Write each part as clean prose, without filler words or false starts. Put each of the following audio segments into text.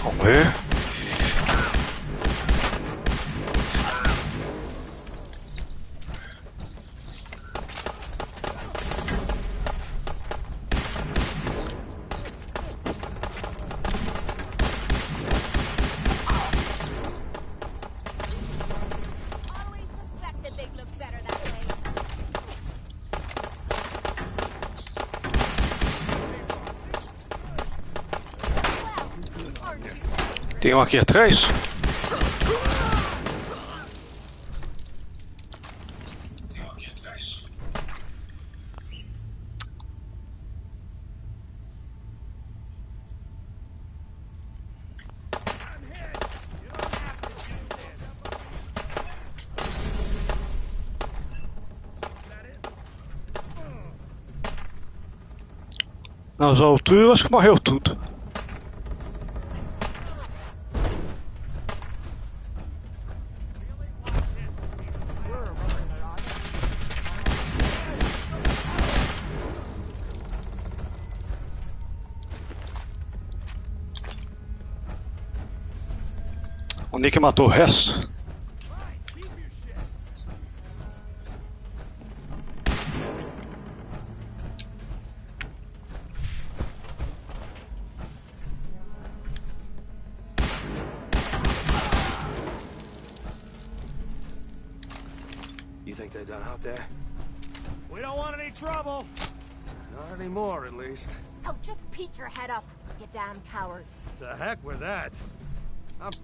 Vamos ver. Tem um aqui atrás? Tem um aqui atrás. Nas alturas eu acho que morreu tudo. O Nick matou o resto. You think they're done out there? We don't want any trouble. Not anymore, at least. Oh, just peek your head up, you damn coward. To heck with that.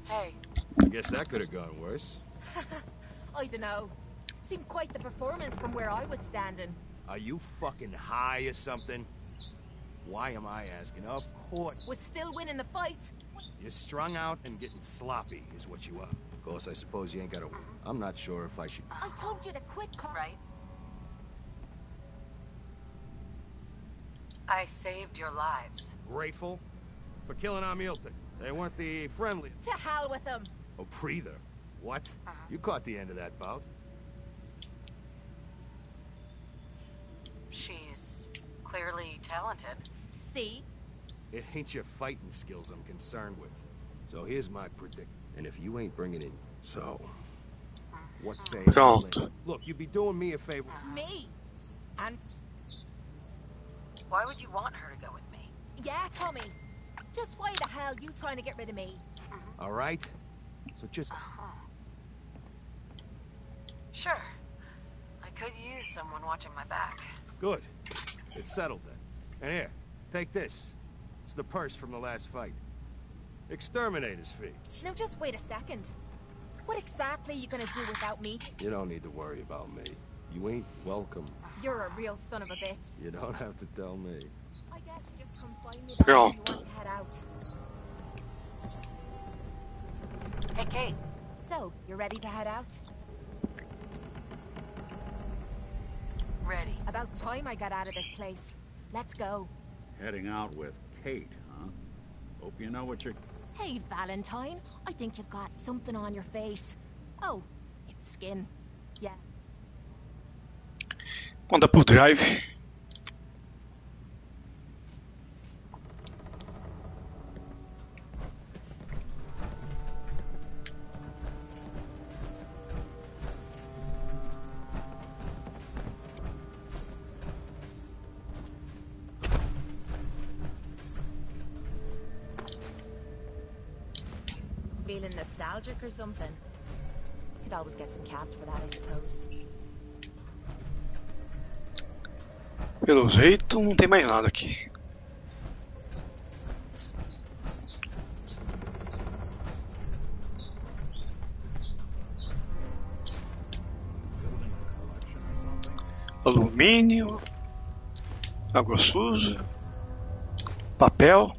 Hey. I guess that could have gone worse. I don't know. Seemed quite the performance from where I was standing. Are you fucking high or something? Why am I asking? Of course. Was still winning the fight. You're strung out and getting sloppy is what you are. Of course, I suppose you ain't got a... I'm not sure if I should... I told you to quit, right? I saved your lives. Grateful for killing Amilton. They weren't the friendliest. To hell with them. Oh, breather. What? You caught the end of that bout. She's clearly talented. See? It ain't your fighting skills I'm concerned with. So here's my predict. And if you ain't bringing in... So... What say... Pronto. Look, you'd be doing me a favor. Me? And... Why would you want her to go with me? Yeah, Tommy. Just why the hell you trying to get rid of me? All right? So just... Sure. I could use someone watching my back. Good. It's settled then. And here, take this. It's the purse from the last fight. Exterminator's fee. Now just wait a second. What exactly are you gonna do without me? You don't need to worry about me. You ain't welcome. You're a real son of a bitch. You don't have to tell me. I guess you just come find me back when you want to head out. Hey, Kate. So, you're ready to head out? Ready. About time I got out of this place. Let's go. Heading out with Kate, huh? Hope you know what you're... Hey, Valentine. I think you've got something on your face. Oh, it's skin. Yeah. Anda por drive. Feeling nostalgic or something? Could always get some cabs for that, I suppose. Pelo jeito, não tem mais nada aqui. Alumínio, água suja, papel.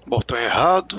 Botão errado.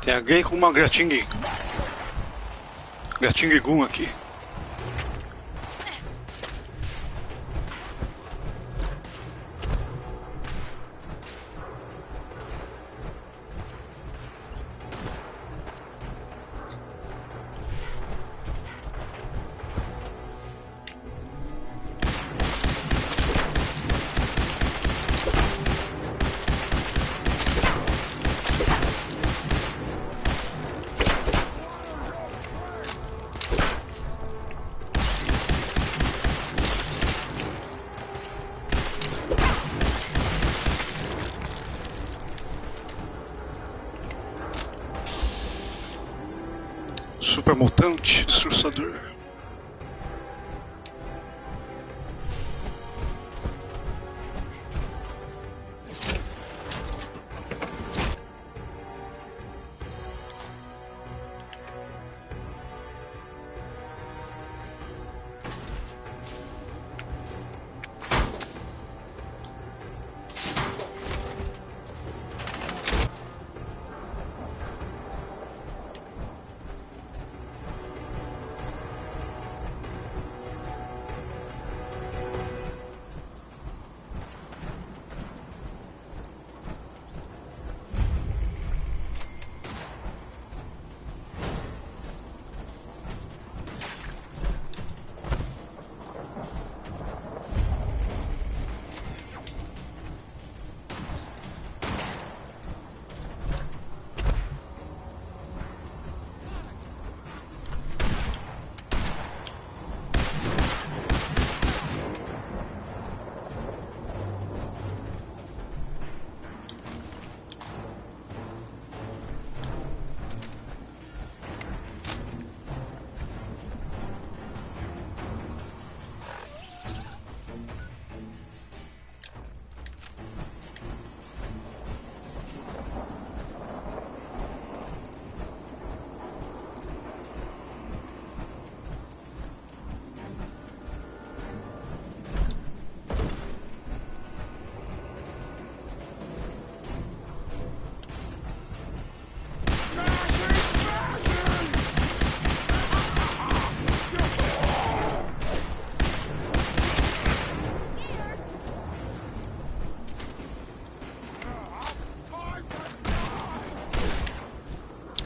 Tem alguém com uma Grating Gun aqui. Super mutante, sursador.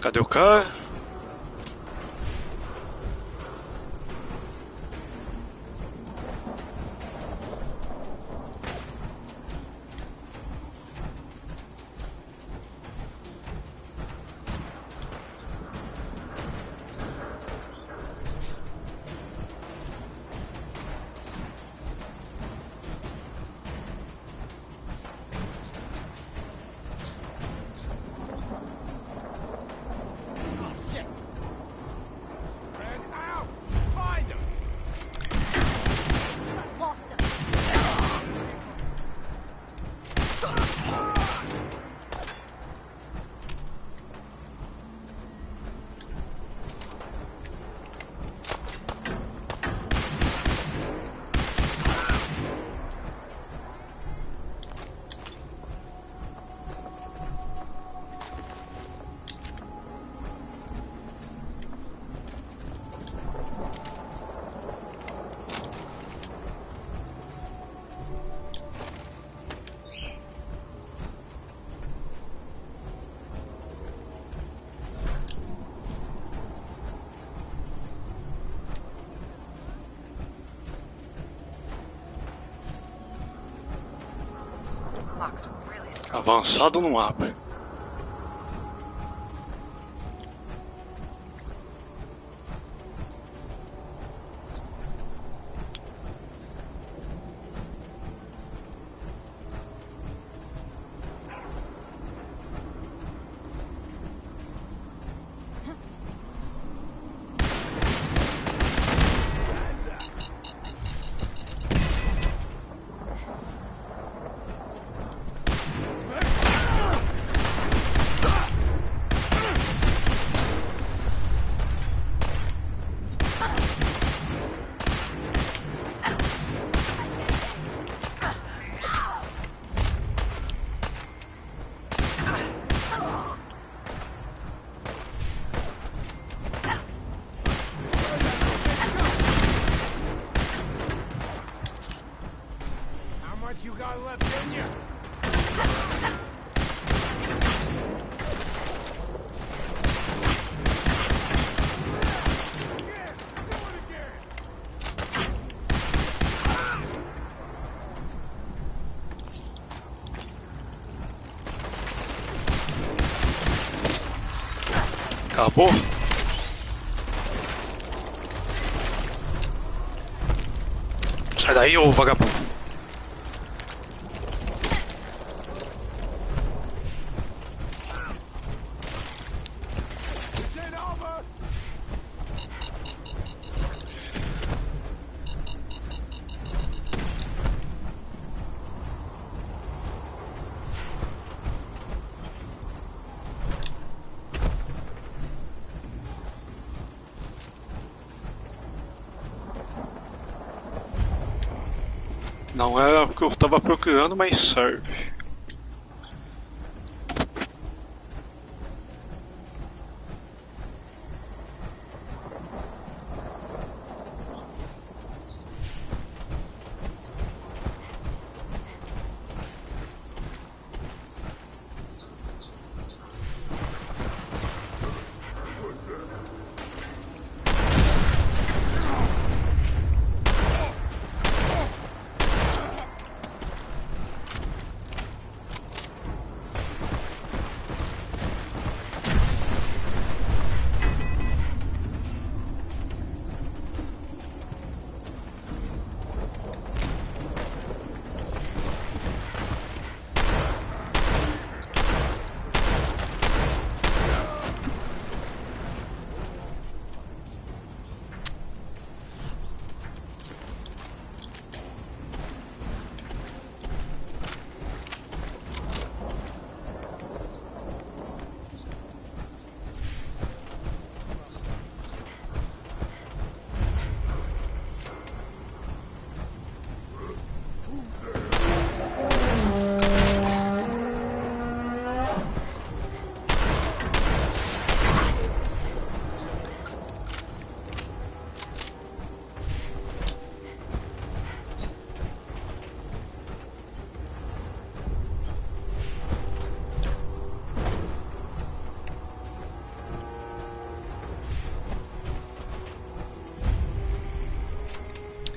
Cadê o cara? clock's really strong. Avançado no mapa. You got left in you? Acabou? Sai daí, ô vagabundo. Não era o que eu estava procurando, mas serve.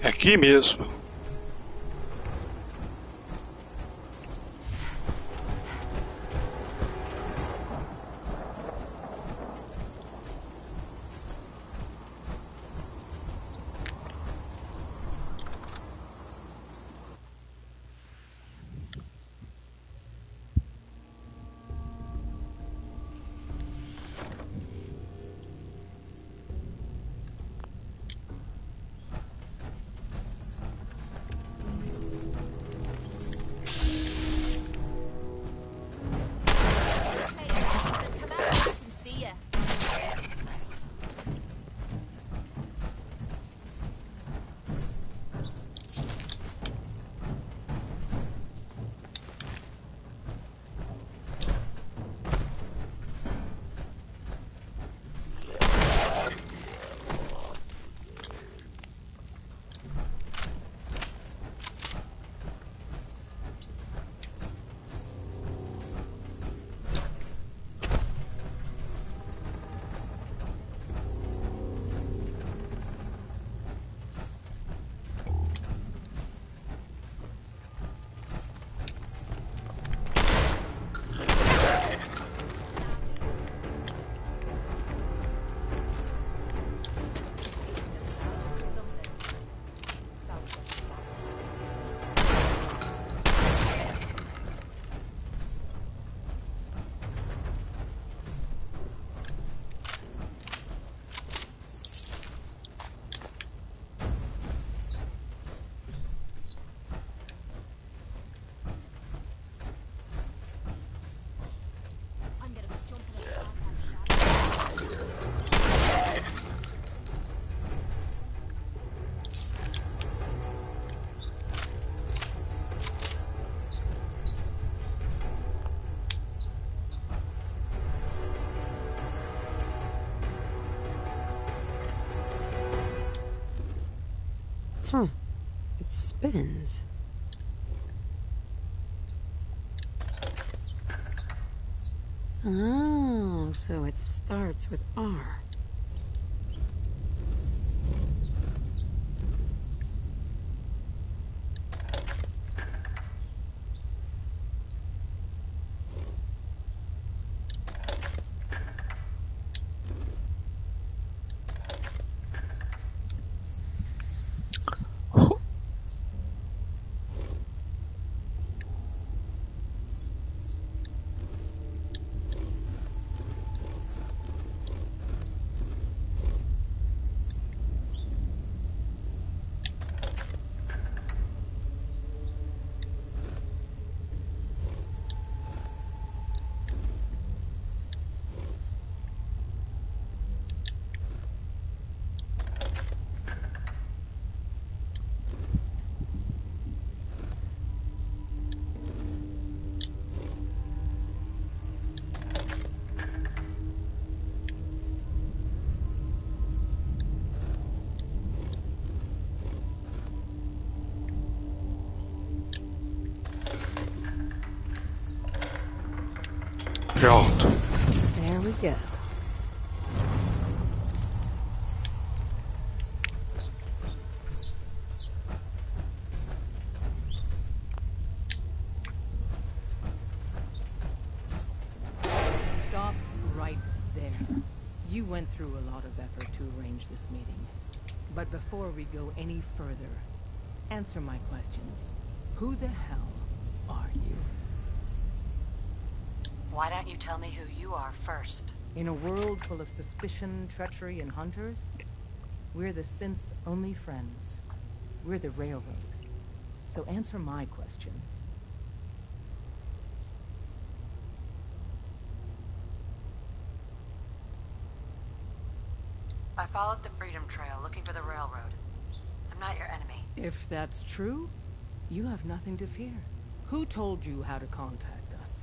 É aqui mesmo. spins. Oh, so it starts with R. Pronto. There we go. Stop right there. You went through a lot of effort to arrange this meeting. But before we go any further, answer my questions. Who the hell are you? Why don't you tell me who you are first? In a world full of suspicion, treachery, and hunters, we're the synth's only friends. We're the Railroad. So answer my question. I followed the Freedom Trail looking for the Railroad. I'm not your enemy. If that's true, you have nothing to fear. Who told you how to contact us?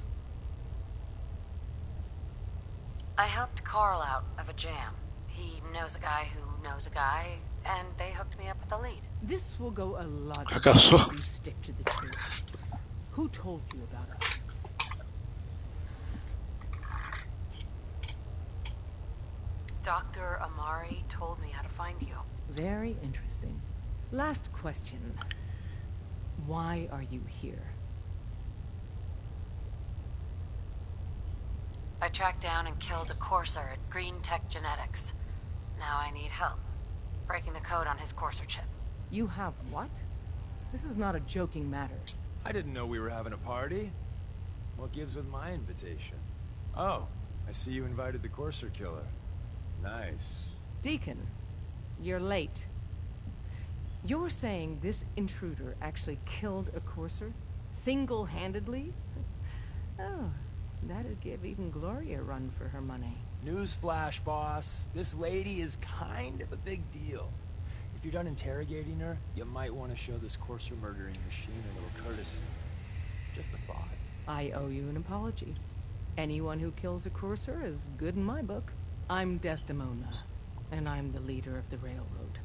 I helped Carl out of a jam. He knows a guy who knows a guy, and they hooked me up with the lead. This will go a lot Fracassou. if you stick to the truth. Who told you about us? Dr. Amari told me how to find you. Very interesting. Last question. Why are you here? I tracked down and killed a courser at Green Tech Genetics. Now I need help. Breaking the code on his courser chip. You have what? This is not a joking matter. I didn't know we were having a party. What gives with my invitation? Oh, I see you invited the Courser killer. Nice. Deacon, you're late. You're saying this intruder actually killed a courser? Single-handedly? Oh, that'd give even Gloria a run for her money. Newsflash, boss. This lady is kind of a big deal. If you're done interrogating her, you might want to show this Courser murdering machine a little courtesy. Just a thought. I owe you an apology. Anyone who kills a courser is good in my book. I'm Desdemona, and I'm the leader of the Railroad.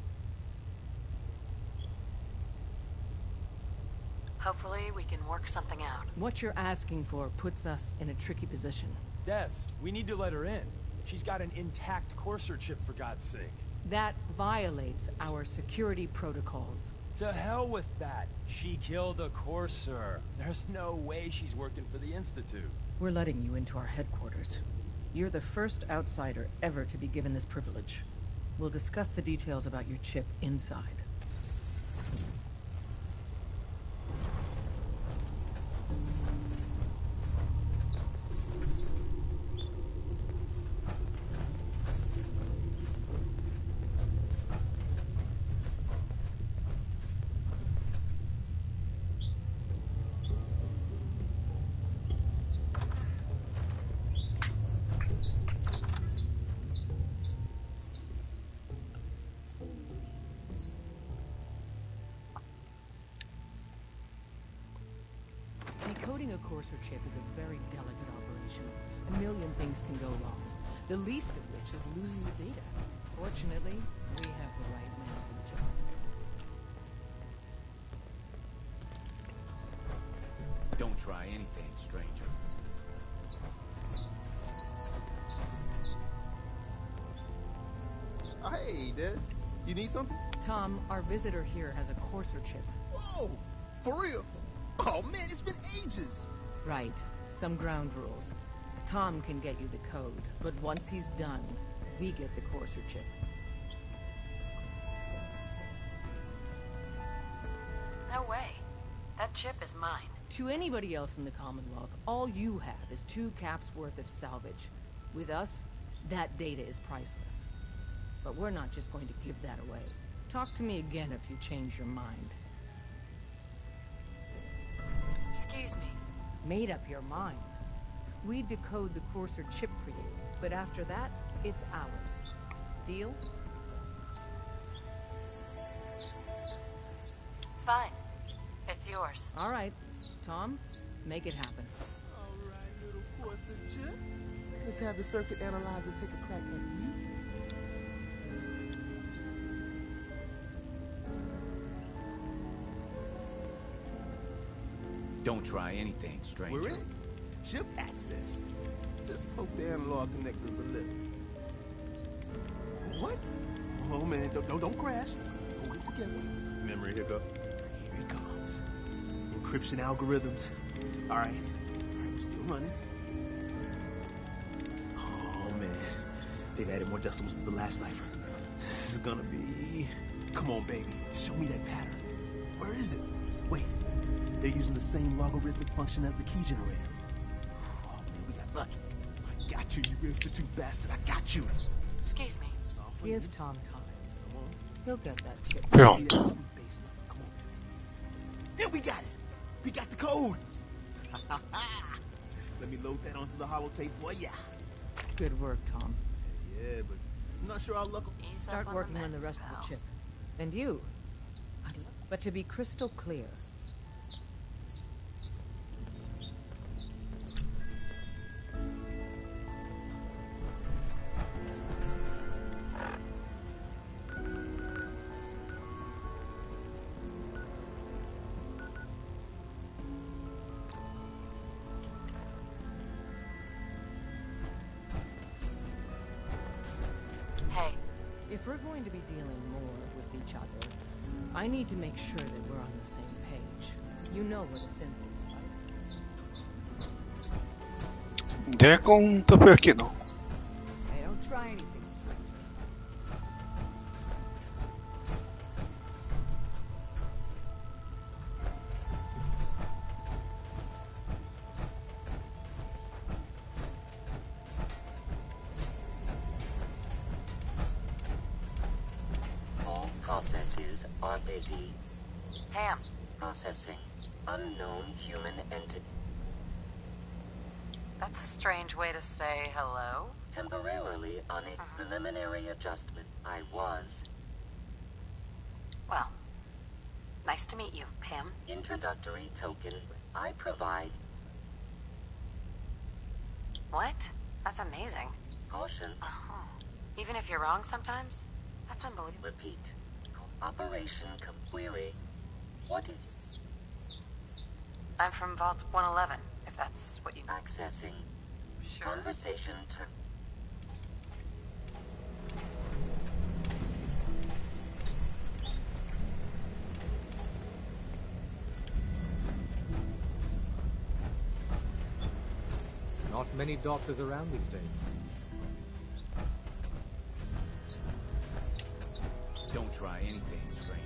Hopefully we can work something out. What you're asking for puts us in a tricky position. Des, we need to let her in. She's got an intact Courser chip, for God's sake. That violates our security protocols. To hell with that. She killed a Courser. There's no way she's working for the Institute. We're letting you into our headquarters. You're the first outsider ever to be given this privilege. We'll discuss the details about your chip inside. Decoding a Courser chip is a very delicate operation. A million things can go wrong, the least of which is losing the data. Fortunately, we have the right man for the job. Don't try anything, stranger. Oh, hey, Dad. You need something? Tom, our visitor here has a courser chip. Whoa! For real? Oh, man, it's been ages. Right. Some ground rules. Tom can get you the code, but once he's done, we get the courser chip. No way. That chip is mine. To anybody else in the Commonwealth, all you have is 2 caps worth of salvage. With us, that data is priceless. But we're not just going to give that away. Talk to me again if you change your mind. Excuse me. Made up your mind. We decode the courser chip for you, but after that, it's ours. Deal? Fine. It's yours. All right. Tom, make it happen. All right, little courser chip. Let's have the circuit analyzer take a crack at you. Don't try anything, stranger. We're in. Chip accessed. Just poke the analog connectors a little. What? Oh man, don't crash. Hold it together. Memory hiccup. Here it comes. Encryption algorithms. All right, we're still running. Oh man, they've added more decimals to the last cipher. This is gonna be. Come on, baby, show me that pattern. Where is it? Wait, they're using the same logarithmic function as the key generator. Oh man, we got lucky. I got you, you institute bastard. I got you. Excuse me. Give Tom time. Come on. He'll get that chip. Pronto. Come on. Then we got it. We got the code. Let me load that onto the holotape for ya. Good work, Tom. Yeah, but I'm not sure how luck. Ease Start up working on the meds, rest pal. of the chip. And you. But to be crystal clear, Hey, if we're going to be dealing more with each other, I need to make sure that we're on the same page. You know where the synth is, right? Decon, tô por aqui não. Hey, don't try anything, stranger. All processes are busy. Pam. Processing. Unknown human entity. That's a strange way to say hello. Temporarily on a preliminary adjustment. I was. Well, nice to meet you, Pam. Introductory token. I provide. What? That's amazing. Caution. Even if you're wrong sometimes, that's unbelievable. Repeat. Operation query. What is I'm from Vault 111, if that's what you... accessing? Sure. Conversation term. Not many doctors around these days. Don't try anything, stranger.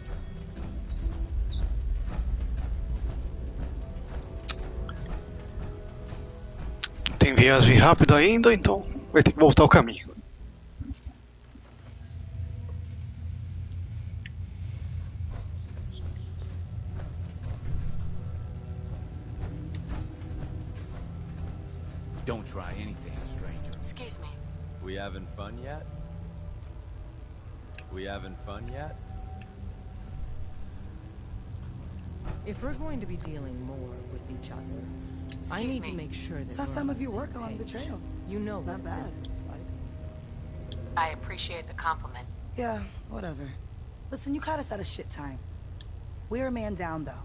Tem viagem rápida ainda, então vai ter que voltar ao caminho. Don't try anything, stranger. Excuse me. We having fun yet? We having fun yet? If we're going to be dealing more with each other, I Excuse need me. to make sure that Saw we're some on of the your same work along the page. trail. You know Not what bad. it is, right? I appreciate the compliment. Yeah, whatever. Listen, you caught us at a shit time. We're a man down, though.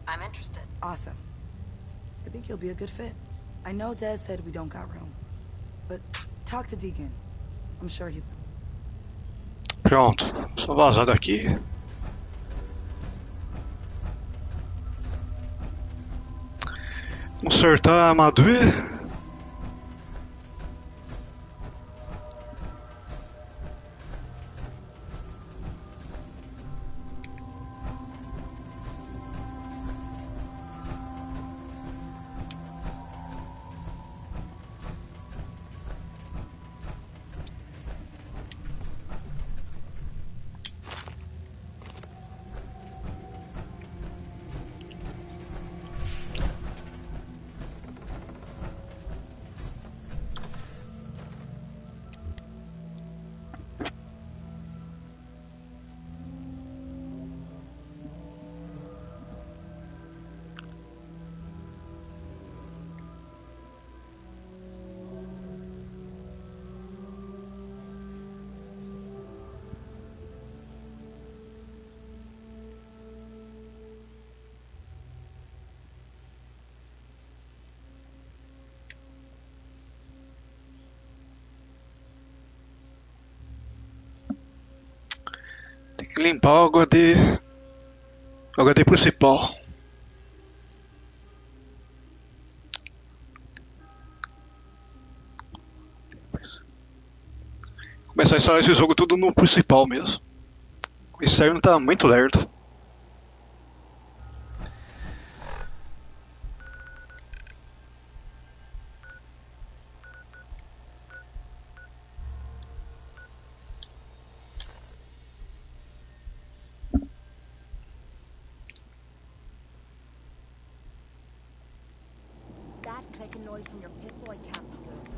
I'm interested. Awesome. I think you'll be a good fit. I know Dad said we don't got room, but talk to Deacon. I'm sure he's... Pronto, só vazar daqui. Consertar a armadura. Tem que limpar o HD principal. Começar a instalar esse jogo tudo no principal mesmo. Esse server tá muito lerdo. That clicking noise from your Pip-Boy can't be good.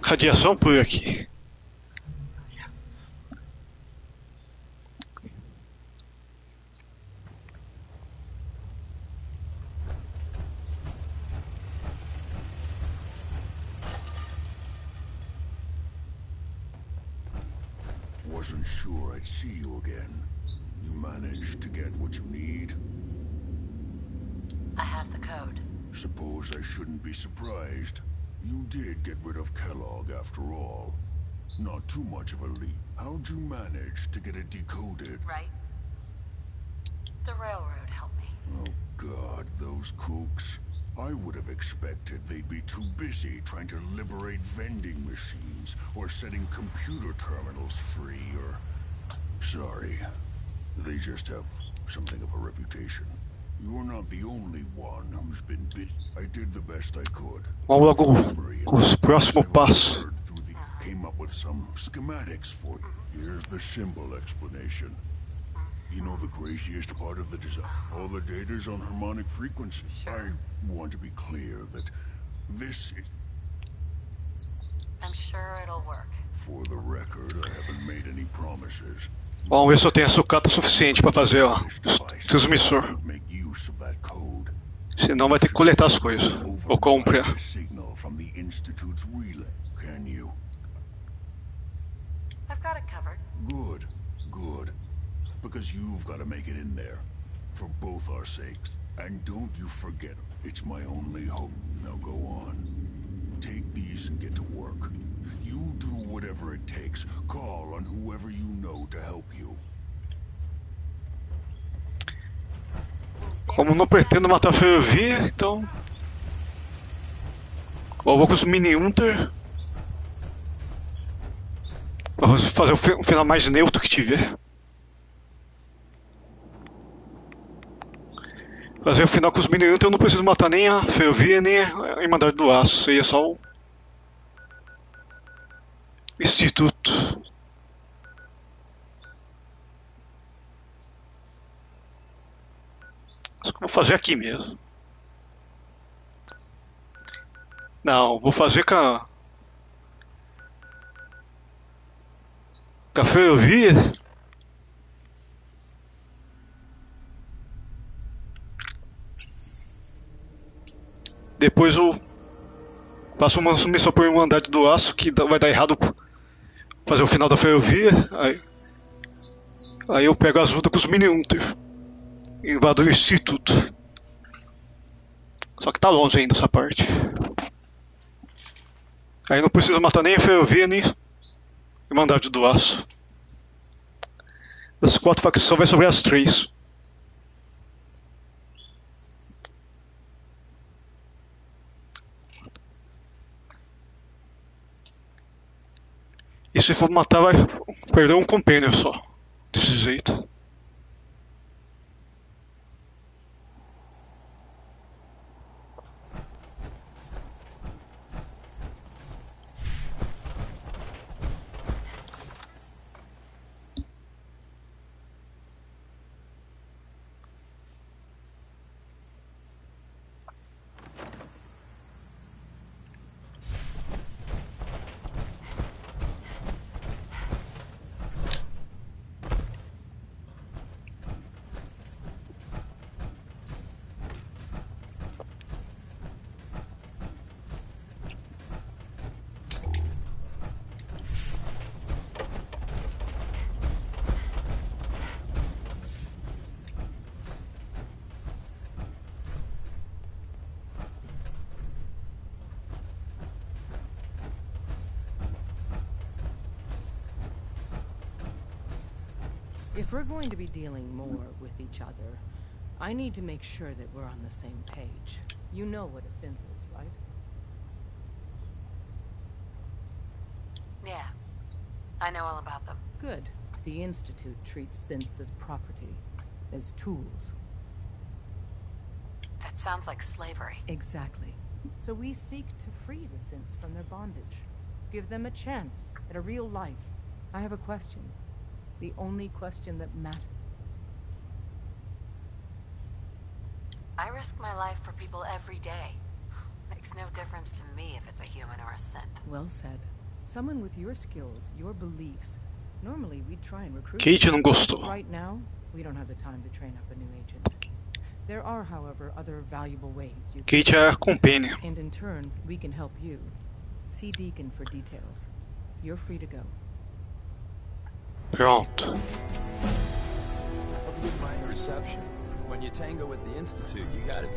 Radiação por aqui. Wasn't sure I'd see you again. You managed to get what you need? I have the code. Suppose I shouldn't be surprised. You did get rid of Kellogg after all. Not too much of a leap. How'd you manage to get it decoded? Right? The railroad helped me. Oh God, those kooks. I would have expected they'd be too busy trying to liberate vending machines or setting computer terminals free or... Sorry. They just have something of a reputation. You're not the only one who's been bit. I did the best I could. Vamos logo com os próximos passos. Came up with some schematics for you. Here's the symbol explanation. You know the craziest part of the design? All the data's on harmonic frequency. I want to be clear that this is... I'm sure it'll work. For the record, I haven't made any promises. Vamos ver se eu tenho a sucata suficiente para fazer ó, o transmissor. Senão vai ter que coletar as coisas. Ou compra. I've got it covered. Good, good. Because you've got to make it in there. For both our sakes. And don't you forget, it's my only hope. Now go on. Take these and get to work. You do whatever it takes. Call on whoever you know to help you. Como não pretendo matar a ferrovia, então... Eu vou com os mini Hunter. Vamos fazer o final mais neutro que tiver. Fazer o final com os mini Hunter eu não preciso matar nem a ferrovia nem a Irmandade do Aço. Seria só o Instituto. Isso que eu vou fazer aqui mesmo. Não, vou fazer com a ferrovia. Depois eu faço uma missão por Irmandade do Aço que vai dar errado fazer o final da ferrovia. Aí eu pego as lutas com os mini Hunter. invada o instituto. Só que tá longe ainda essa parte. Aí não precisa matar nem a ferrovia, nem a Irmandade do Aço. Das 4 facções só vai sobrar as 3. E se for matar, vai perder um companion só. Desse jeito. If we're going to be dealing more with each other, I need to make sure that we're on the same page. You know what a synth is, right? Yeah. I know all about them. Good. The Institute treats synths as property, as tools. That sounds like slavery. Exactly. So we seek to free the synths from their bondage. Give them a chance at a real life. I have a question. The only question that matters. I risk my life for people every day. Makes no difference to me if it's a human or a synth. Well said. Someone with your skills, your beliefs. Normally we'd try and recruit. Kate não gostou. Right now, we don't have the time to train up a new agent. There are, however, other valuable ways you can. Kate é a companion. And in turn, we can help you. See Deacon for details. You're free to go. Pronto. Hope you didn't mind the reception. When you tango with the Institute, you gotta be...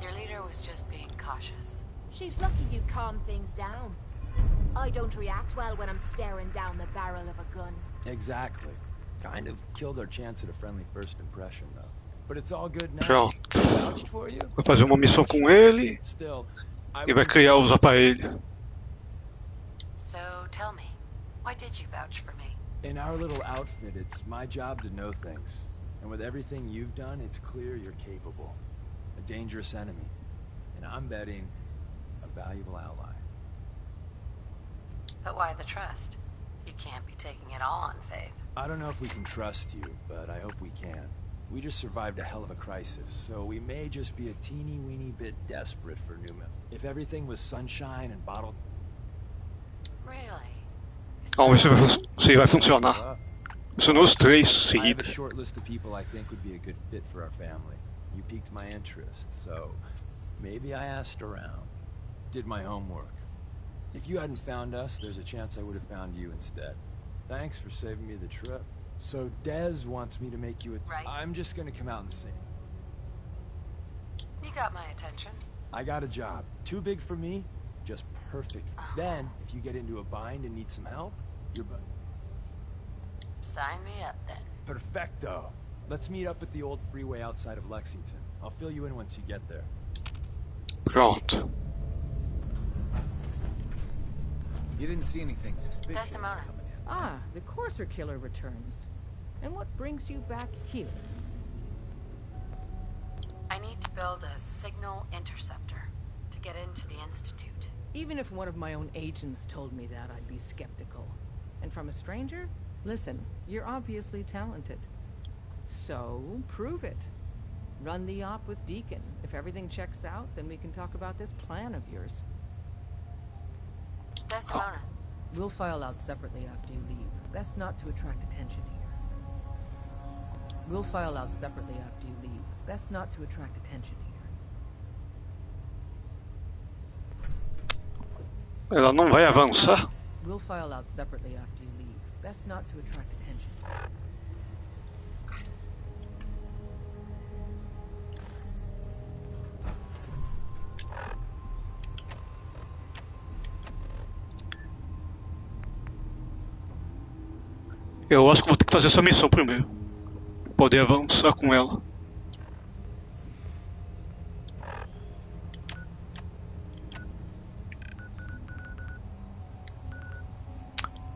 Your leader was just being cautious. She's lucky you calm things down. I don't react well when I'm staring down the barrel of a gun. Exactly. Kind of killed our chance at a friendly first impression, though. But it's all good now. Pronto. Vouched for you? Vai fazer uma missão com ele Still, I e vai criar os aparelhos. So tell me, why did you vouch for me? In our little outfit, it's my job to know things. And with everything you've done, it's clear you're capable. A dangerous enemy. And I'm betting a valuable ally. But why the trust? You can't be taking it all on faith. I don't know if we can trust you, but I hope we can. We just survived a hell of a crisis, so we may just be a teeny-weeny bit desperate for new men. If everything was sunshine and bottled... Really? Vamos ver se vai funcionar. Funcionou os 3 I have seguidos. a short list of people I think would be a good fit for our family. You piqued my interest, so maybe I asked around. Did my homework. If you hadn't found us, there's a chance I would have found you instead. Thanks for saving me the trip. So Dez wants me to make you a... Right. I'm just gonna come out and sing. You got my attention. I got a job. Too big for me, just perfect. Then, if you get into a bind and need some help, you're... Sign me up then. Perfecto. Let's meet up at the old freeway outside of Lexington. I'll fill you in once you get there. Pronto. You didn't see anything suspicious Desdemona. coming in. Ah, the Courser Killer returns. And what brings you back here? I need to build a signal interceptor to get into the Institute. Even if one of my own agents told me that, I'd be skeptical. And from a stranger? Listen, you're obviously talented. So, prove it. Run the op with Deacon. If everything checks out, then we can talk about this plan of yours. Desdemona. We'll file out separately after you leave. Best not to attract attention here. We'll file out separately after you leave. Best not to attract attention here. Ela não vai avançar. We'll file out separately after you leave. Best not to attract attention. Desdemona. Eu acho que vou ter que fazer essa missão primeiro. Poder avançar com ela.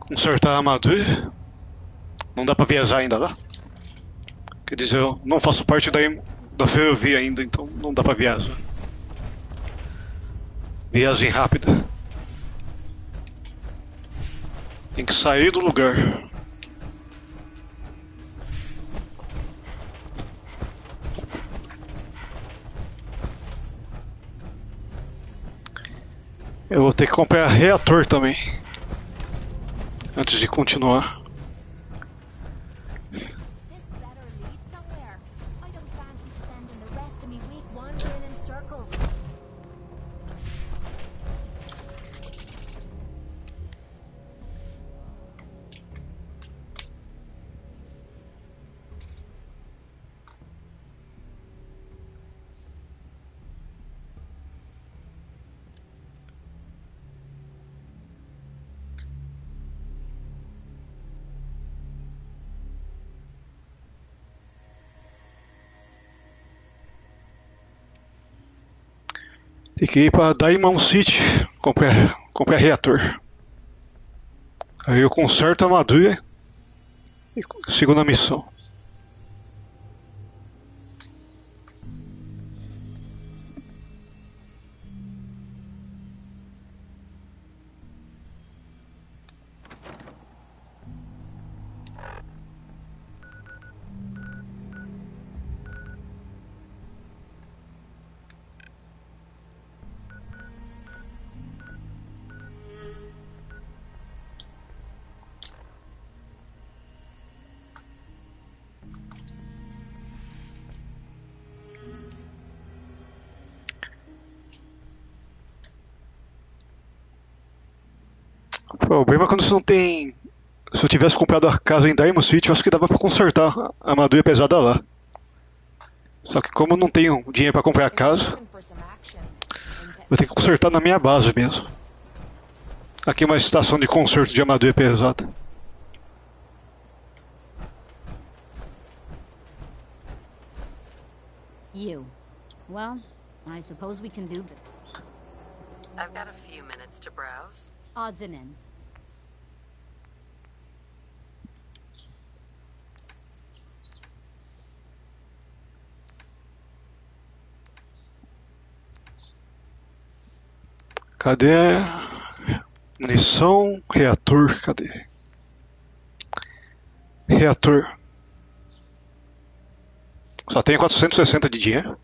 Consertar a armadura. Não dá pra viajar ainda lá. Quer dizer, eu não faço parte da ferrovia ainda, então não dá pra viajar. Viagem rápida. Tem que sair do lugar. Eu vou ter que comprar reator também. Antes de continuar. This better lead somewhere. I don't fancy spending the rest of me week wandering in circles. Tem que ir pra Diamond City. Comprar reator. Aí eu conserto a armadura e sigo na missão. O problema é quando você não tem. Se eu tivesse comprado a casa em Diamond City, eu acho que dava pra consertar a armadura pesada lá. Só que como eu não tenho dinheiro pra comprar a casa, vou ter que consertar na minha base mesmo. Aqui é uma estação de conserto de armadura pesada. You. Well, I suppose we can do it. I've got a few minutes to browse. Odds and ends. Cadê? Munição, reator, cadê? Reator. Só tenho 460 de dinheiro.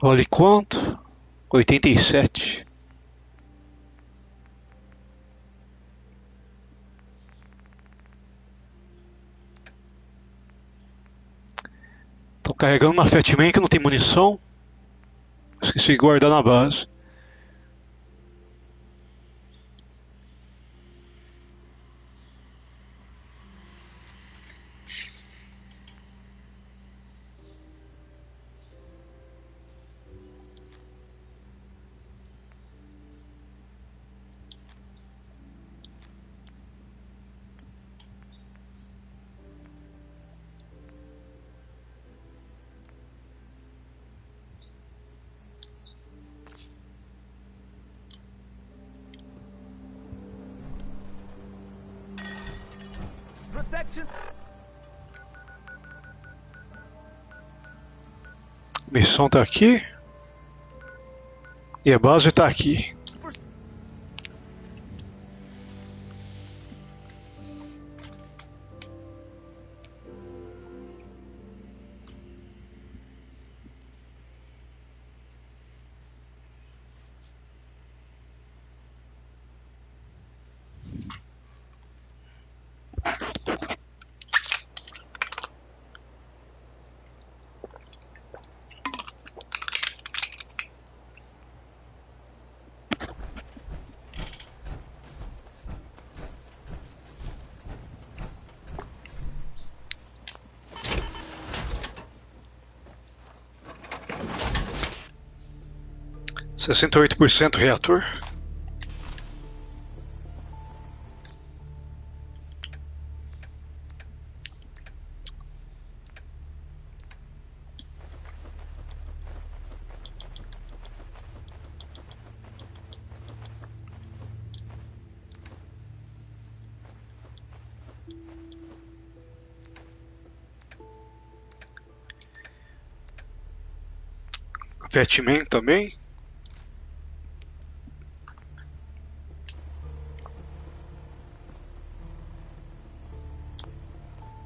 Olha quanto? 87. Tô carregando uma Fatman que não tem munição. Esqueci de guardar na base. A missão tá aqui. E a base tá aqui. 68% reator. Batman também.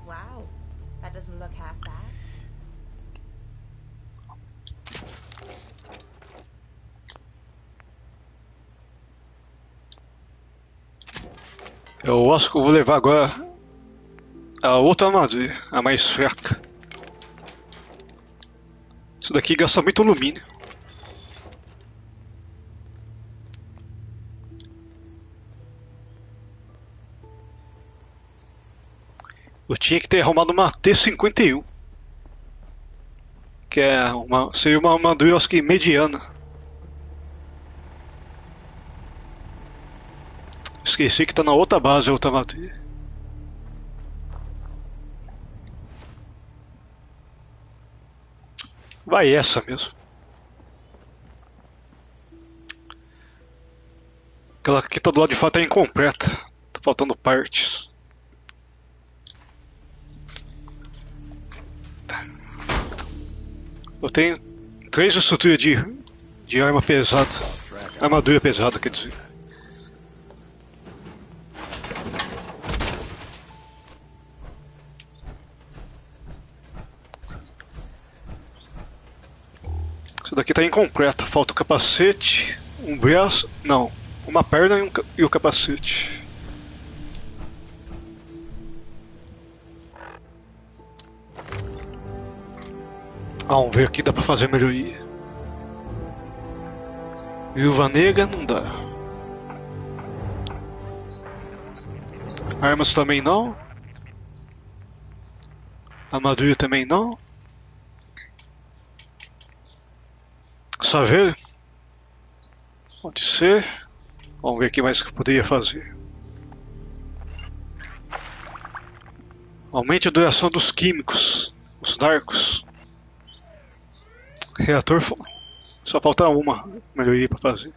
Wow, that doesn't look half bad. Eu acho que eu vou levar agora a outra armadilha, a mais fraca. Isso daqui gasta muito alumínio. Eu tinha que ter arrumado uma T-51, que seria uma armadura, acho que mediana. Esqueci que tá na outra base a outra armadura. Vai essa mesmo. Aquela que tá do lado de fora tá incompleta. Tá faltando partes. Eu tenho 3 estruturas de arma pesada. Armadura pesada, quer dizer. Isso daqui tá incompleta. Falta o capacete, um braço. Não, uma perna e o capacete. Vamos ver aqui, dá pra fazer melhoria. Viúva negra não dá. Armas também não. Armadura também não. Saber? Pode ser. Vamos ver o que mais que eu poderia fazer. Aumente a duração dos químicos. Os narcos. Reator. Só falta uma melhoria para fazer.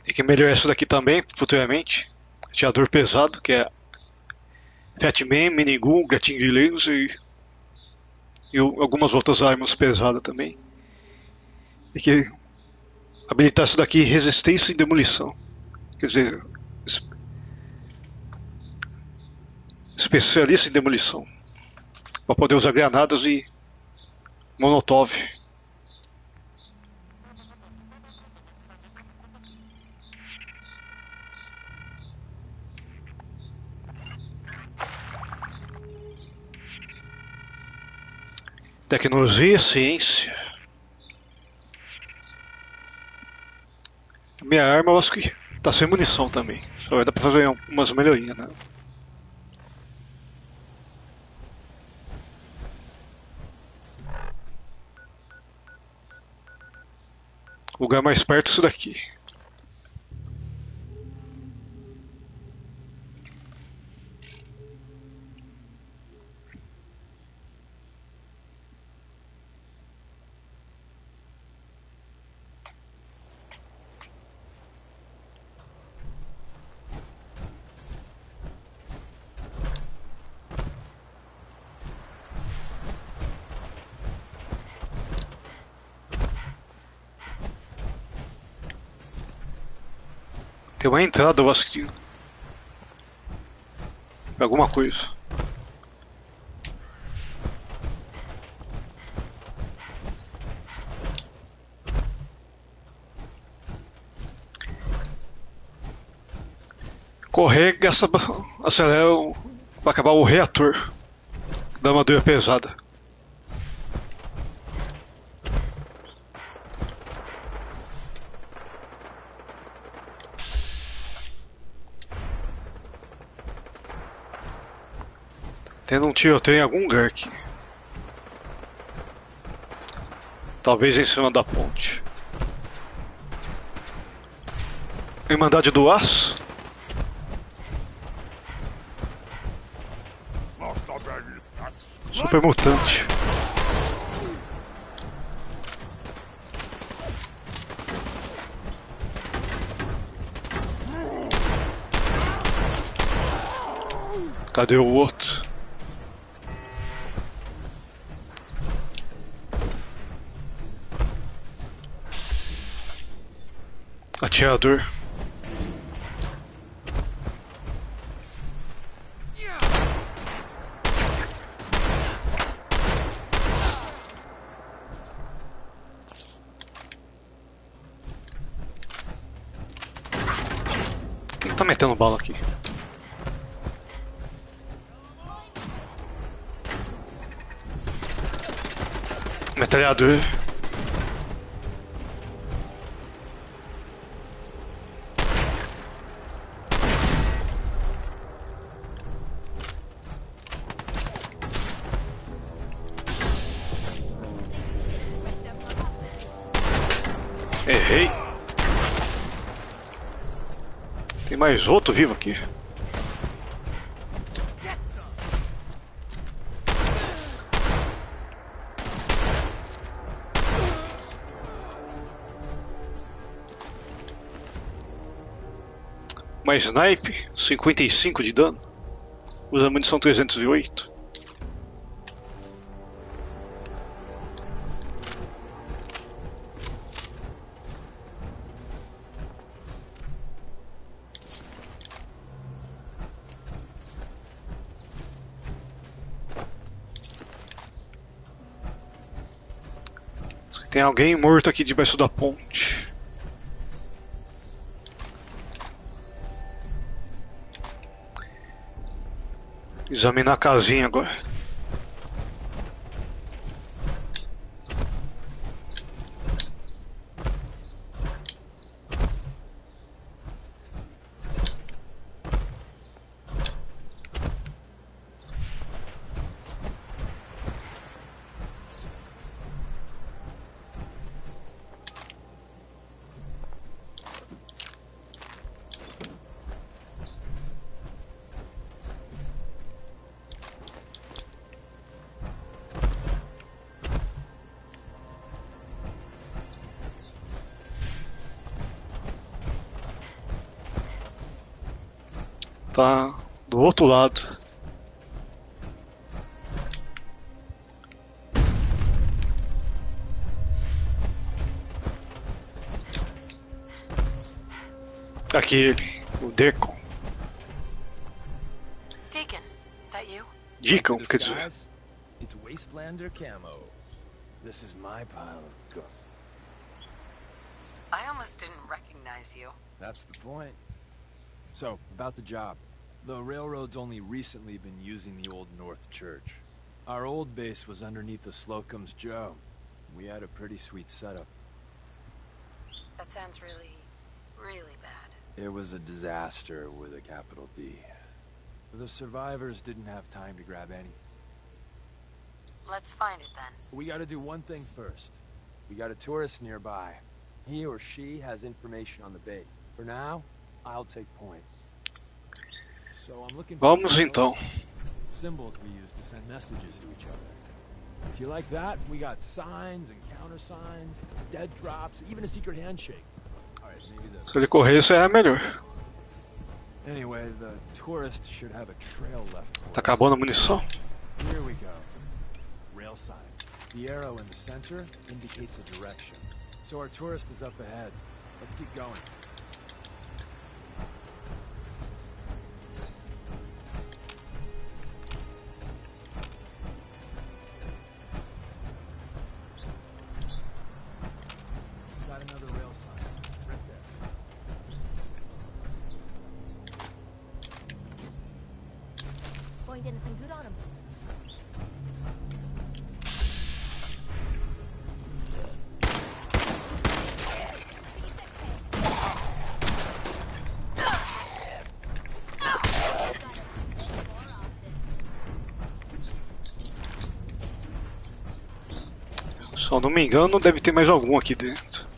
Tem que melhorar isso daqui também, futuramente. Atirador pesado, que é Fatman, Minigun, gatinho de laser e algumas outras armas pesadas também. Tem que habilitar isso daqui, resistência e demolição. Quer dizer, especialista em demolição. Para poder usar granadas e Molotov. Tecnologia, ciência. Minha arma eu acho que tá sem munição também. Só vai dar pra fazer umas melhorias, né? O lugar mais perto é isso daqui. Tem uma entrada, eu acho que alguma coisa. Correr, acelera para acabar o reator da armadura pesada. Tendo um tiroteio em algum lugar aqui. Talvez em cima da ponte. Irmandade do Aço? Super mutante. Cadê o outro? Atirador. Quem tá metendo bala aqui? Metralhador. Errei. Tem mais outro vivo aqui. Mais snipe, 55 de dano. Usa munição 308. Tem alguém morto aqui debaixo da ponte. Examinar a casinha agora. Tá do outro lado. Aqui ele, o Deacon. Deacon, is that you? Deacon, quer dizer. It's Wastelander camo. This is my pile of guns. I almost didn't recognize you. That's the point. So, about the job. The railroad's only recently been using the Old North Church. Our old base was underneath the Slocum's Joe. We had a pretty sweet setup. That sounds really, really bad. It was a disaster with a capital D. The survivors didn't have time to grab any. Let's find it then. We gotta do one thing first. We got a tourist nearby. He or she has information on the base. For now, I'll take point. So I'm looking for Vamos então. symbols we use to send messages to each other. If you like that, we got signs and countersigns, dead drops, even a secret handshake. All right, maybe the... Se ele correr, isso é melhor. Anyway, the tourist should have a trail left for Tá acabando a munição. Here we go. Rail sign. The arrow in the center indicates a direction. So our tourist is up ahead. Let's keep going. Got another rail sign. Right there. Find anything good on him? Se eu não me engano, deve ter mais algum aqui dentro.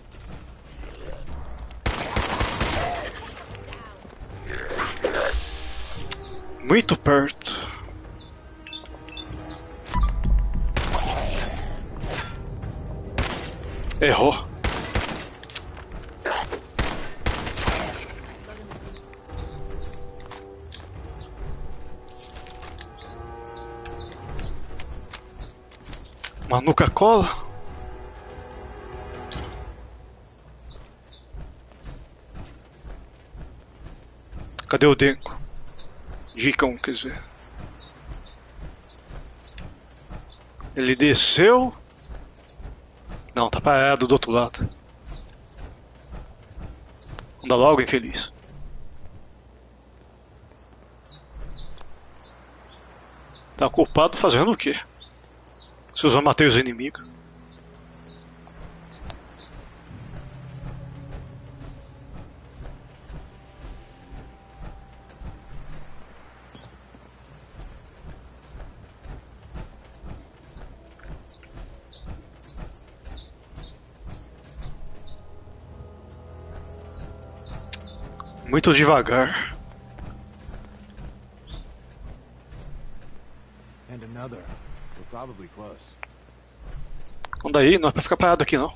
Muito perto. Errou. Uma Nuca-Cola? Cadê o Denko? Dicão, quer dizer. Ele desceu. Não, tá parado do outro lado. Anda logo, infeliz. Tá culpado fazendo o quê? Se eu matei os inimigos. Muito devagar. And another. We're probably close. Anda aí, não é pra ficar parado aqui não.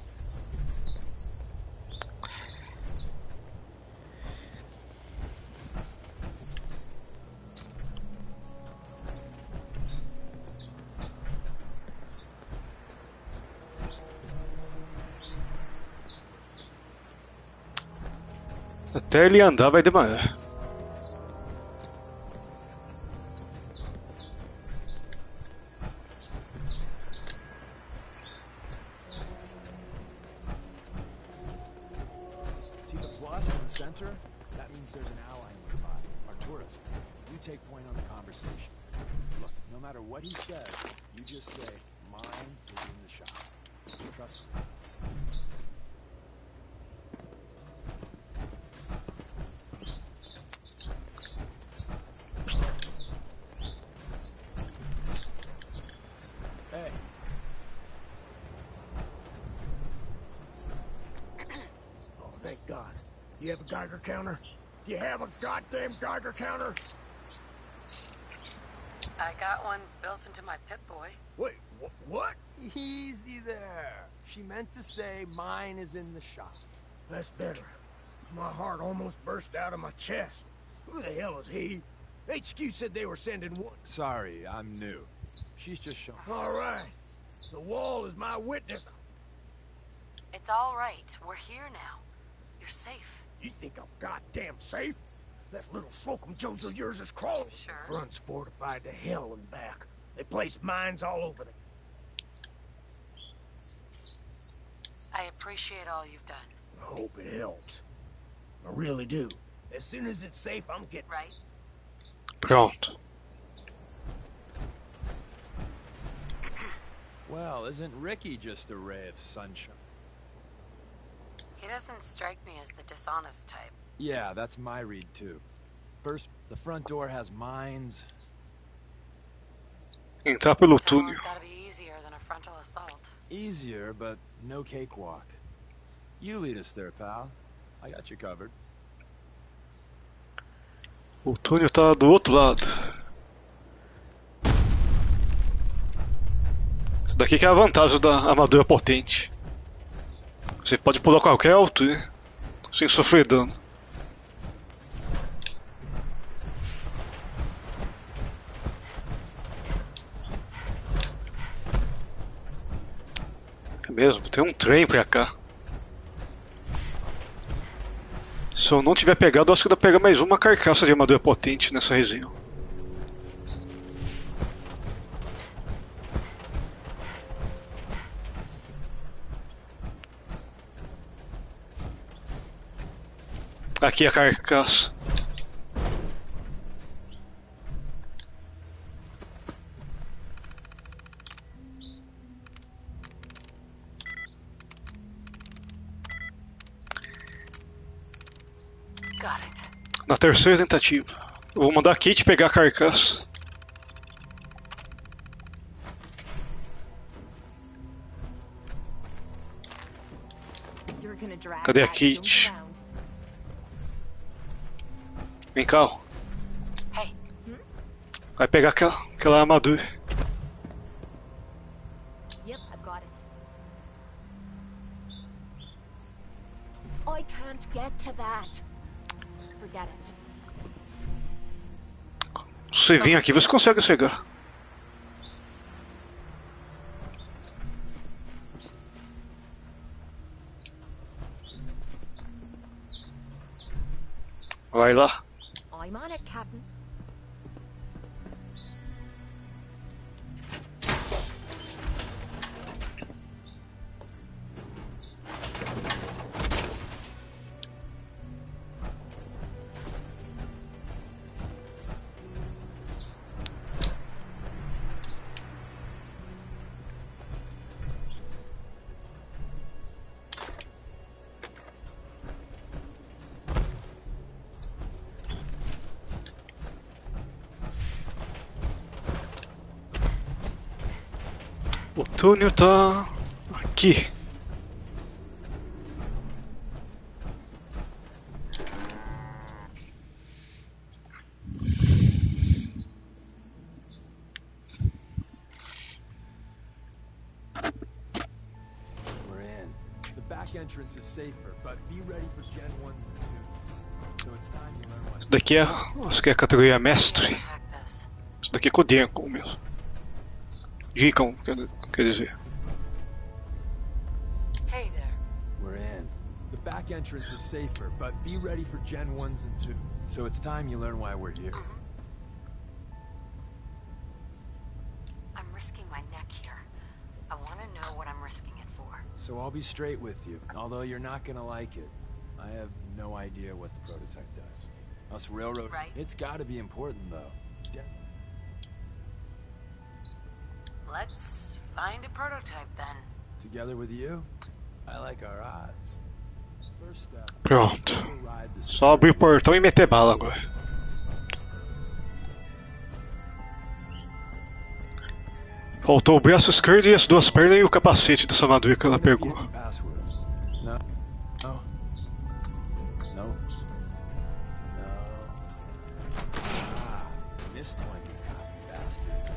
Até ele andar vai demorar. See the plus in the center? That means there's an ally nearby, our tourist. You take point on the conversation. Look, no matter what he says, you just say, mine is in the shop. Trust me. Hey. Oh, thank God. You have a Geiger counter? You have a goddamn Geiger counter? I got one built into my Pip-Boy. Wait, what? Easy there. She meant to say mine is in the shop. That's better. My heart almost burst out of my chest. Who the hell is he? HQ said they were sending one. Sorry, I'm new. She's just showing. All right. The wall is my witness. It's all right. We're here now. You're safe. You think I'm goddamn safe? That little Slocum Jones of yours is crawling. Sure. Front's fortified to hell and back. They placed mines all over the... I appreciate all you've done. I hope it helps. I really do. As soon as it's safe, I'm getting... Right? Pronto. Well, isn't Ricky just a ray of sunshine? He doesn't strike me as the dishonest type. Yeah, that's my read too. First, the front door has mines. Entrar pelo Tunnel's túnel. gotta be easier than a frontal assault. Easier, but no cakewalk. You lead us there, pal. I got you covered. O túnel tá do outro lado. Isso daqui que é a vantagem da armadura potente. Você pode pular qualquer altura sem sofrer dano. É mesmo, tem um trem pra cá. Se eu não tiver pegado, eu acho que dá pra pegar mais uma carcaça de armadura potente nessa região. Aqui a carcaça. Got it. Na terceira tentativa. Eu vou mandar a Kate pegar a carcaça. Cadê a Kate? Vem cá. Ó. Vai pegar aquela armadura. Yep, I've got it. I can't get to that. Forget it. Se você vir aqui, você consegue chegar. Vai lá. I'm on it, Captain. O túnel tá aqui. We're in. The back entrance is safer, but be ready for Gen 1s and 2s. So it's time you learn what. Isso daqui é, acho que é a categoria mestre. Isso daqui é com o Deacon mesmo. Deacon, quer dizer. Hey there. We're in. The back entrance is safer, but be ready for Gen 1s and 2s. So it's time you learn why we're here. I'm risking my neck here. I want to know what I'm risking it for. So I'll be straight with you, although you're not gonna like it. I have no idea what the prototype does. Us railroad... Right. It's gotta be important, though. Let's find a prototype then. Together with you, I like our odds. First step, Pronto. we'll ride the Só abrir o portão e meter bala agora. Faltou o braço esquerdo e as duas pernas e o capacete dessa armadura que ela pegou. No. No. No. No. Ah, missed one, you cocky bastard.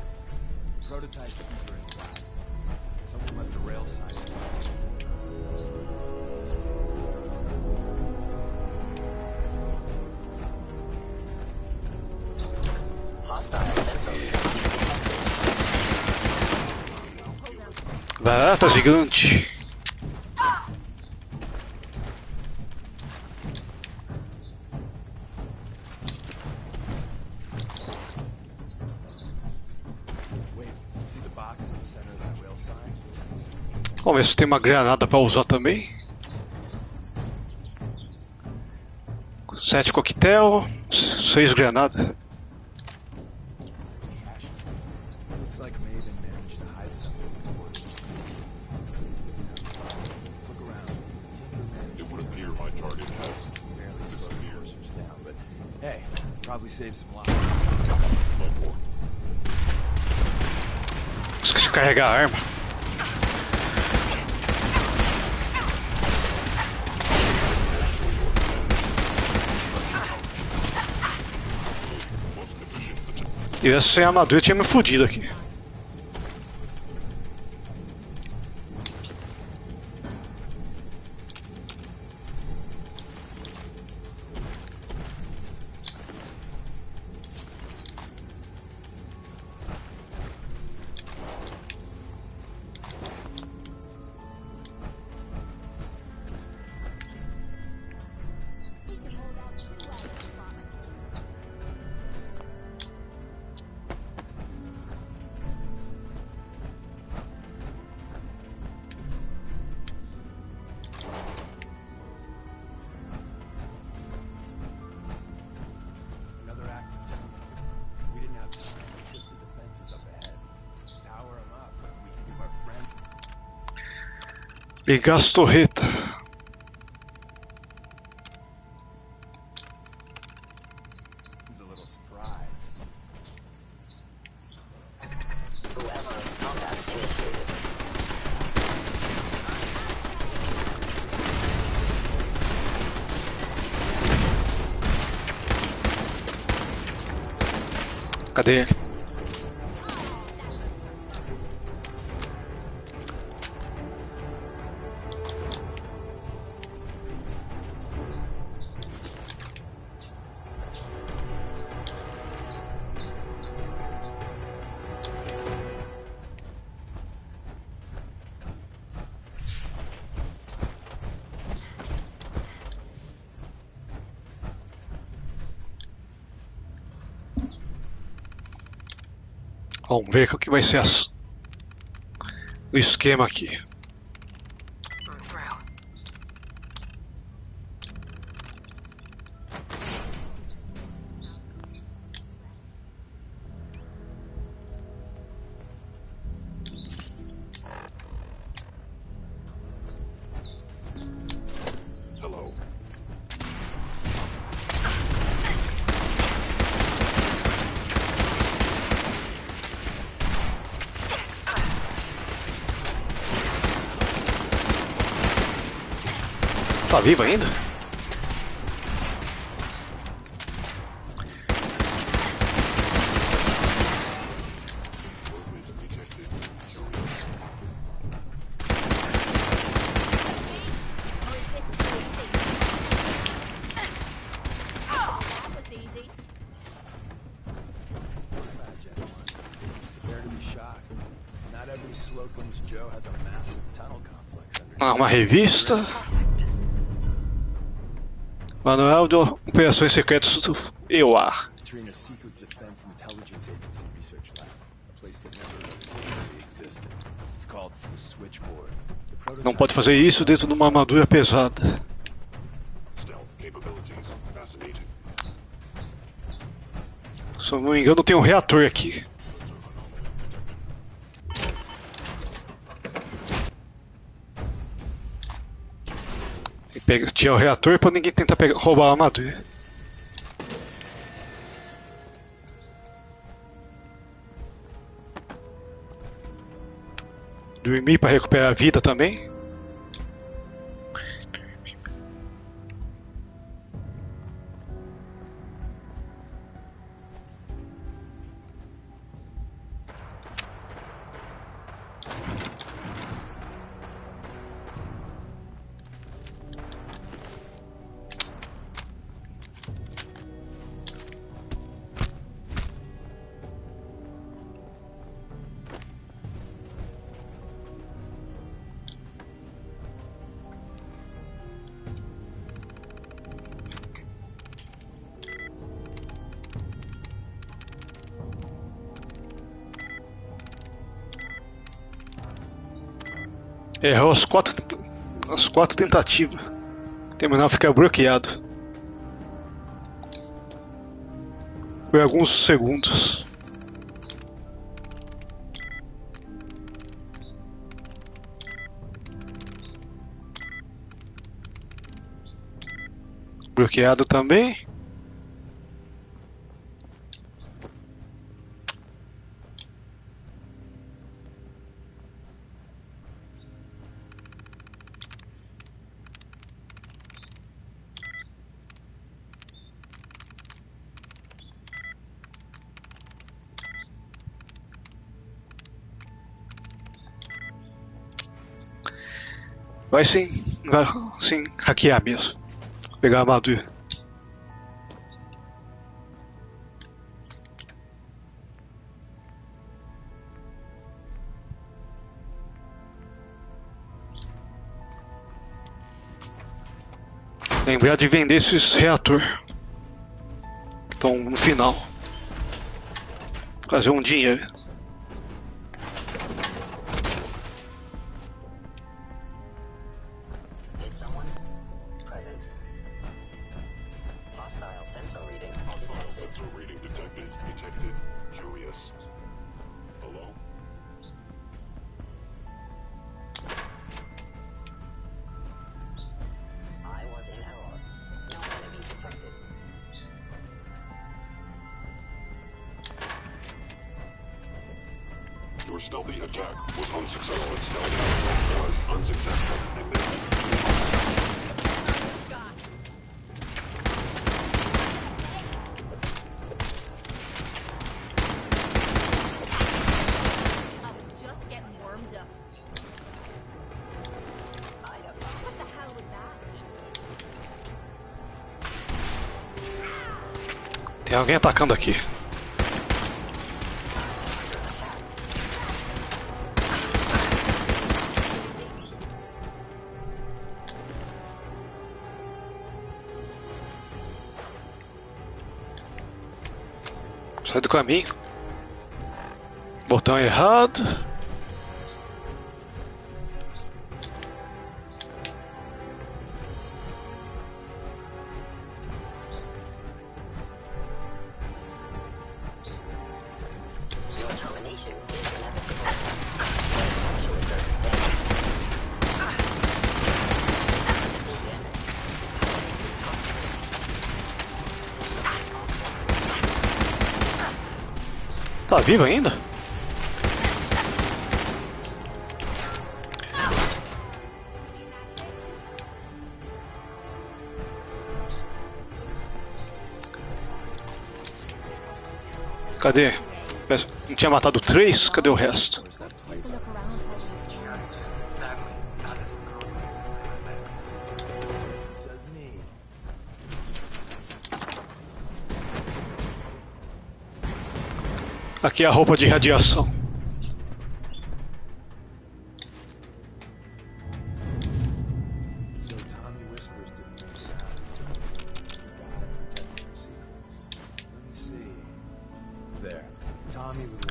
Prototype keeper inside. Someone left the rail sign. Barata gigante. Vamos ver se tem uma granada para usar também. 7 coquetel, 6 granadas. Esqueci de carregar a arma. E essa sem armadura tinha me fudido aqui. Ligar as torretas. Cadê ele? Vamos ver o que vai ser o esquema aqui. Tá vivo ainda? Ah, uma revista. Manual de Operações Secretas do EUA. Não pode fazer isso dentro de uma armadura pesada. Se eu não me engano, tem um reator aqui. Tinha o reator pra ninguém tentar roubar a armadura. Dormir pra recuperar a vida também. Errou as quatro tentativas. O terminal fica bloqueado por alguns segundos. Bloqueado também. Vai sim hackear mesmo. Pegar a armadura. Lembrar de vender esses reator que estão no final. Fazer um dinheiro. Your stealthy attack was unsuccessful. Stealthy attack was unsuccessful. Tem alguém atacando aqui. Sai do caminho. Botão errado. Tá vivo ainda? Cadê? Não tinha matado 3? Cadê o resto? Aqui é a roupa de radiação.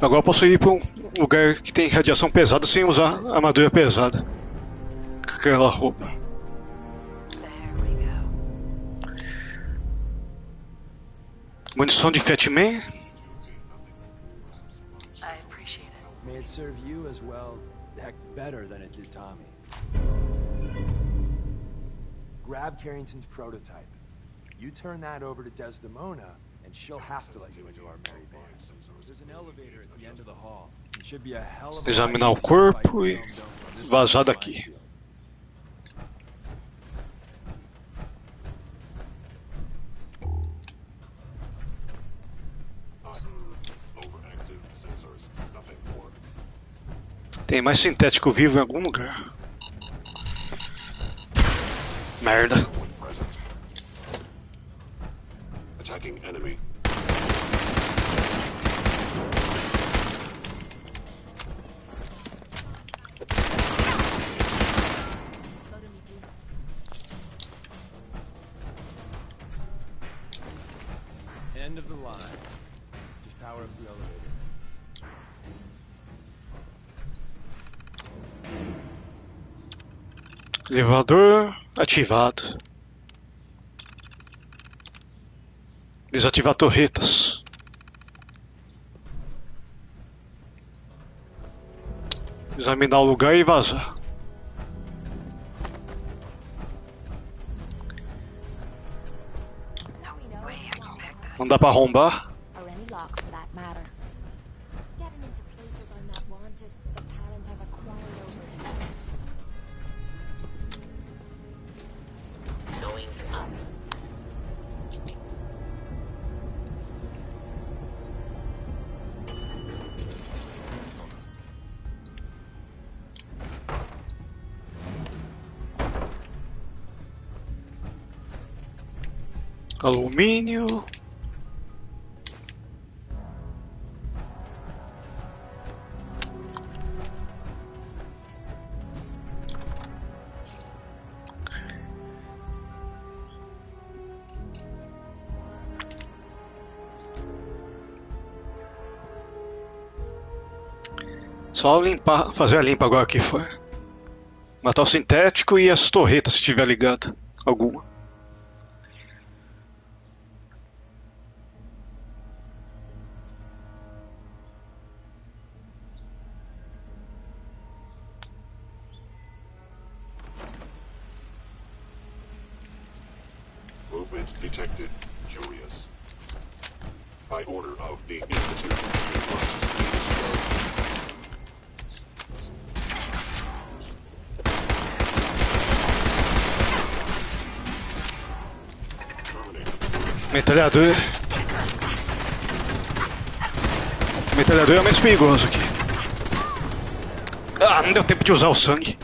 Agora eu posso ir para um lugar que tem radiação pesada sem usar armadura pesada. Com aquela roupa. Munição de Fatman. May it serve you as well, heck, better than it did Tommy. Grab Carrington's prototype. You turn that over to Desdemona, and she'll have to let you into our merry band. There's an elevator at the end of the hall. It should be a hell of a Examinar o corpo e vazar daqui. Tem mais sintético vivo em algum lugar. Merda. End of the line. Just power up the elevator. Elevador ativado. Desativar torretas. Examinar o lugar e vazar. Não dá pra arrombar. Alumínio. Só limpar, fazer a limpa agora aqui foi. Matar o sintético e as torretas se tiver ligada alguma. Movement detected. Julius. By order of the Institute, you must be Metralhador. Metralhador é o mais perigoso aqui. Ah, não deu tempo de usar o sangue.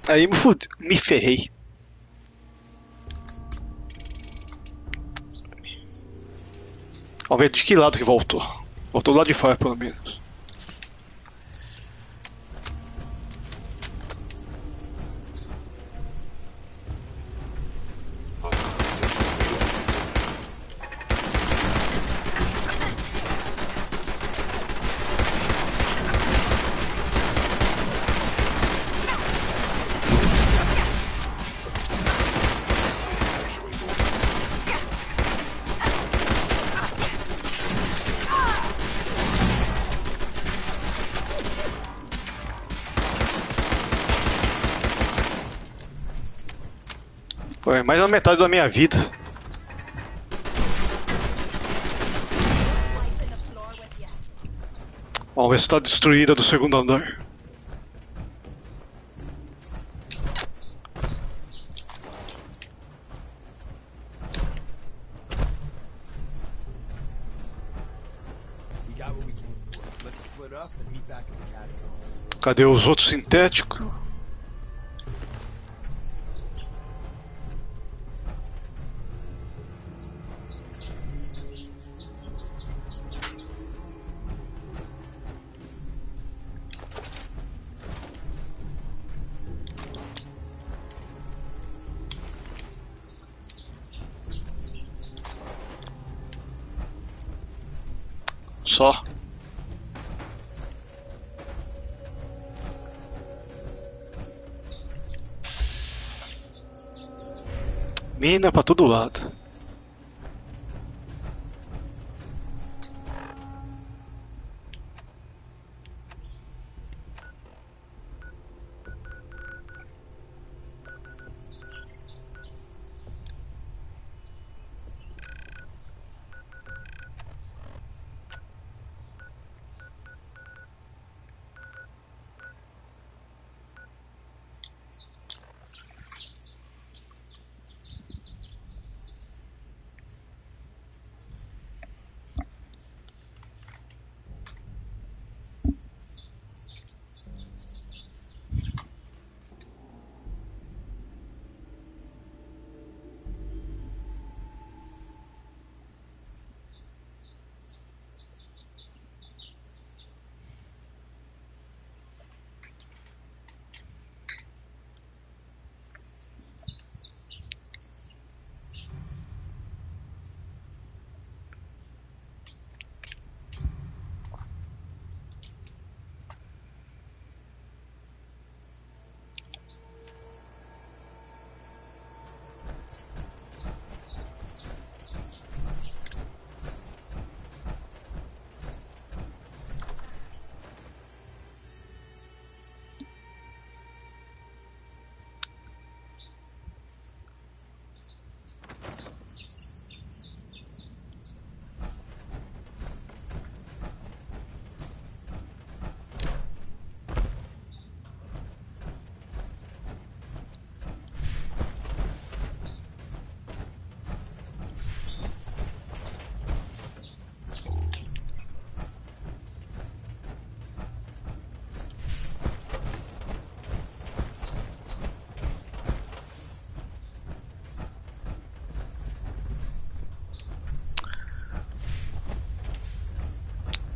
Aí me ferrei. Vamos ver de que lado que voltou. Voltou do lado de fora, pelo menos. Foi mais da metade da minha vida. Vamos ver se está destruída do segundo andar. Cadê os outros sintéticos? Só. Mina pra todo lado.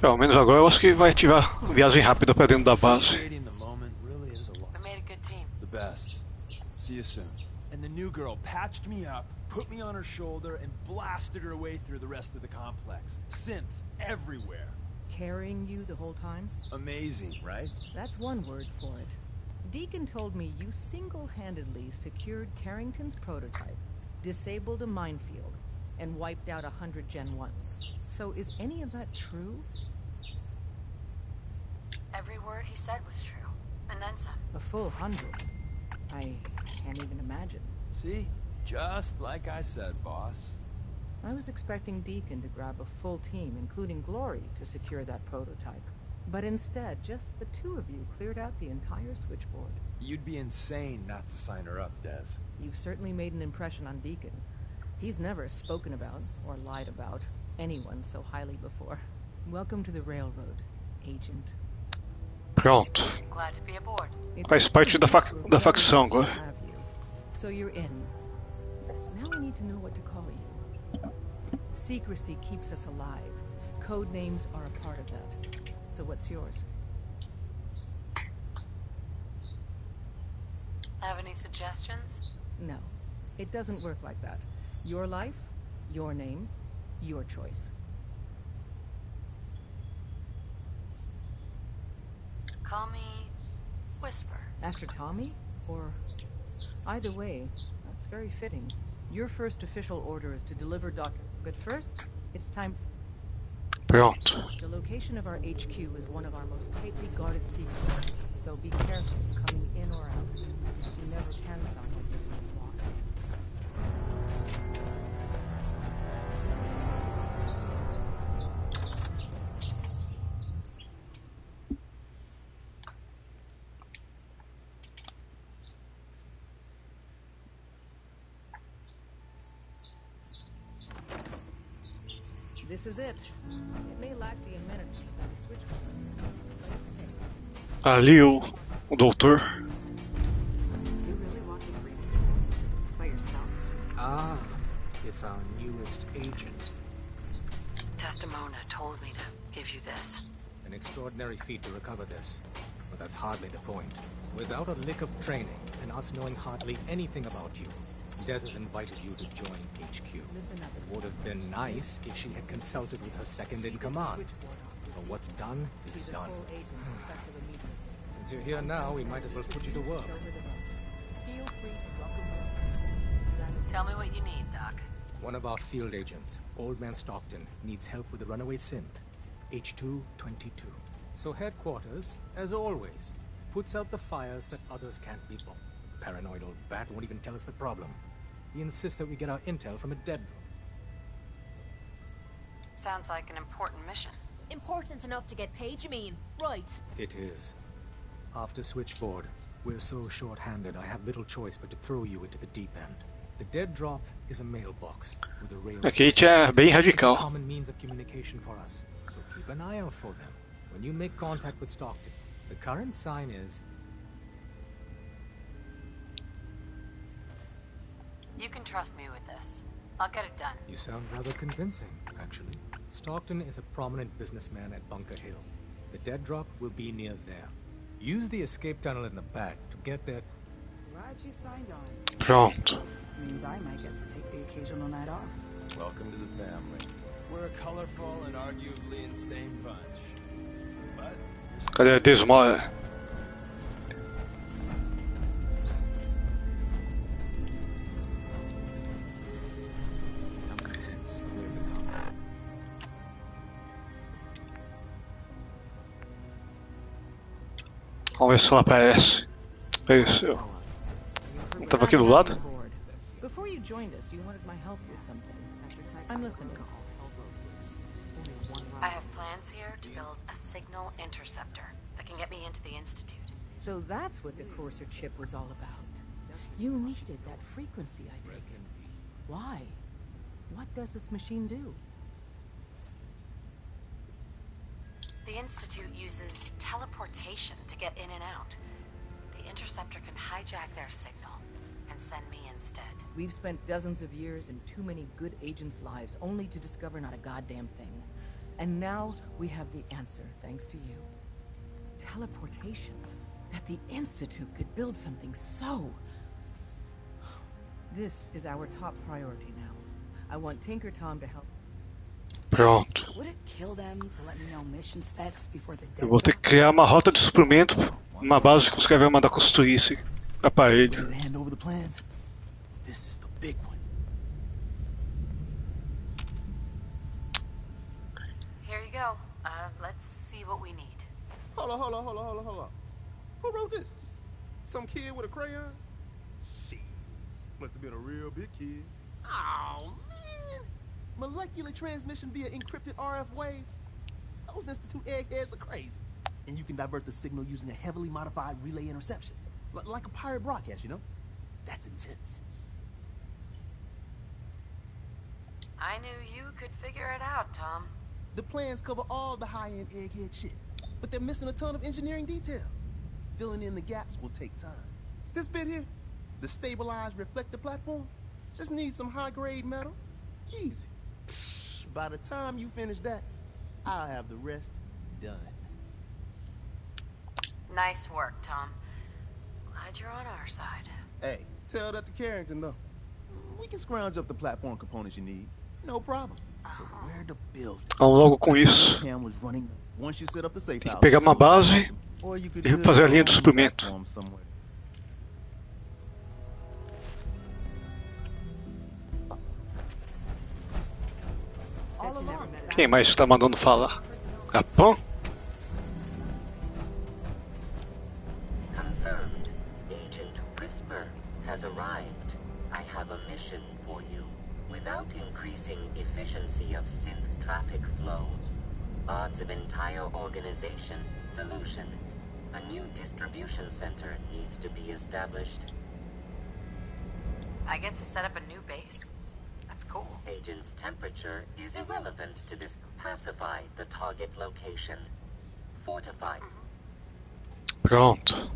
Pelo menos agora eu acho que vai ativar viagem rápida pra dentro da base. We made a good team. The best. See you soon. And the new girl patched me up, put me on her shoulder, and blasted her way through the rest of the complex. Synths everywhere. Carrying you the whole time? Amazing, right? That's one word for it. Deacon told me you single-handedly secured Carrington's prototype, disabled a minefield, and wiped out 100 Gen 1s. So is any of that true? Every word he said was true. And then some. A full 100? I can't even imagine. See? Just like I said, boss. I was expecting Deacon to grab a full team, including Glory, to secure that prototype. But instead, just the two of you cleared out the entire switchboard. You'd be insane not to sign her up, Des. You've certainly made an impression on Deacon. He's never spoken about, or lied about, anyone so highly before. Welcome to the Railroad, Agent. Pronto. Glad to be aboard. Faz parte da facção agora. So you're in. Now we need to know what to call you. Secrecy keeps us alive. Code names are a part of that. So what's yours? Have any suggestions? No. It doesn't work like that. Your life, your name, your choice. Call me Whisper. After Tommy? Or... Either way, that's very fitting. Your first official order is to deliver But first, it's time... Pronto. The location of our HQ is one of our most tightly guarded secrets, so be careful coming in or out. You never can find us if you want. This is it. It may lack the amenities of the switchboard, but it's safe. Ali o doutor. You really walk the freeway by yourself? Ah, it's our newest agent. Desdemona told me to give you this. An extraordinary feat to recover this. But that's hardly the point. Without a lick of training, and us knowing hardly anything about you, Des has invited you to join HQ. Listen up. It would have been nice if she had consulted with her second-in-command. But what's done is He's a done. full agent, effective immediately. Since you're here now, we might as well put you to work. Show her the ropes. Feel free to rock and roll. Tell me what you need, Doc. One of our field agents, Old Man Stockton, needs help with the runaway synth, H222. So headquarters, as always, puts out the fires that others can't be bought. Paranoid old bat won't even tell us the problem. He insists that we get our intel from a dead drone. Sounds like an important mission. Important enough to get paid, you mean? Right. It is. After Switchboard, we're so short-handed I have little choice but to throw you into the deep end. The dead drop is a mailbox with a rail. A Kate é bem It's a radical. common means of communication for us, so keep an eye out for them. When you make contact with Stockton, the current sign is... You can trust me with this. I'll get it done. You sound rather convincing, actually. Stockton is a prominent businessman at Bunker Hill. The dead drop will be near there. Use the escape tunnel in the back to get there. Glad you signed on. Pronto. Means I might get to take the occasional night off. Welcome to the family. We're a colorful and arguably insane bunch. But Cadê a Desmola? Vamos ver se ela aparece. Apareceu. Não tava aqui do lado? Before you joined us, you wanted my help with something. I'm listening. I have plans here to build a signal interceptor that can get me into the Institute. So that's what the Courser chip was all about. You needed that frequency, I take it. Why? What does this machine do? The Institute uses teleportation to get in and out. The interceptor can hijack their signal and send me instead. We've spent dozens of years and too many good agents' lives only to discover not a goddamn thing. And now we have the answer, thanks to you. Teleportation. That the Institute could build something so... This is our top priority now. I want Tinker Tom to help. Pronto. Would it kill them to let me know mission specs before the Eu vou ter que criar uma rota de suprimento, uma base que os caras vão mandar construir esse aparelho. Ready to hand over the plans? This is the big one. Here you go. Let's see what we need. Hold on. Who wrote this? Some kid with a crayon? Shit. Must have been a real big kid. Oh, man. Molecular transmission via encrypted RF waves? Those Institute eggheads are crazy. And you can divert the signal using a heavily modified relay interception. Like a pirate broadcast, you know? That's intense. I knew you could figure it out, Tom. The plans cover all the high-end egghead shit, but they're missing a ton of engineering details. Filling in the gaps will take time. This bit here, the stabilized reflector platform, just needs some high-grade metal. Easy. by the time you finish that, I'll have the rest done. Nice work, Tom. Glad you're on our side. Hey, tell that to Carrington, though. We can scrounge up the platform components you need. No problem. But where to build? Vamos logo com isso. Cam was running. Once you set up the safe Tem que house, pegar uma base or you could e build fazer a your linha de own suprimento. platform somewhere. Quem mais está mandando falar? A Pan? Confirmed. Agent Whisper has arrived. I have a mission for you. Without increasing efficiency of synth traffic flow, odds of entire organization, solution. A new distribution center needs to be established. I get to set up a new base? That's cool. Agent's temperature is irrelevant to this. Pacify the target location. Fortify. Pronto.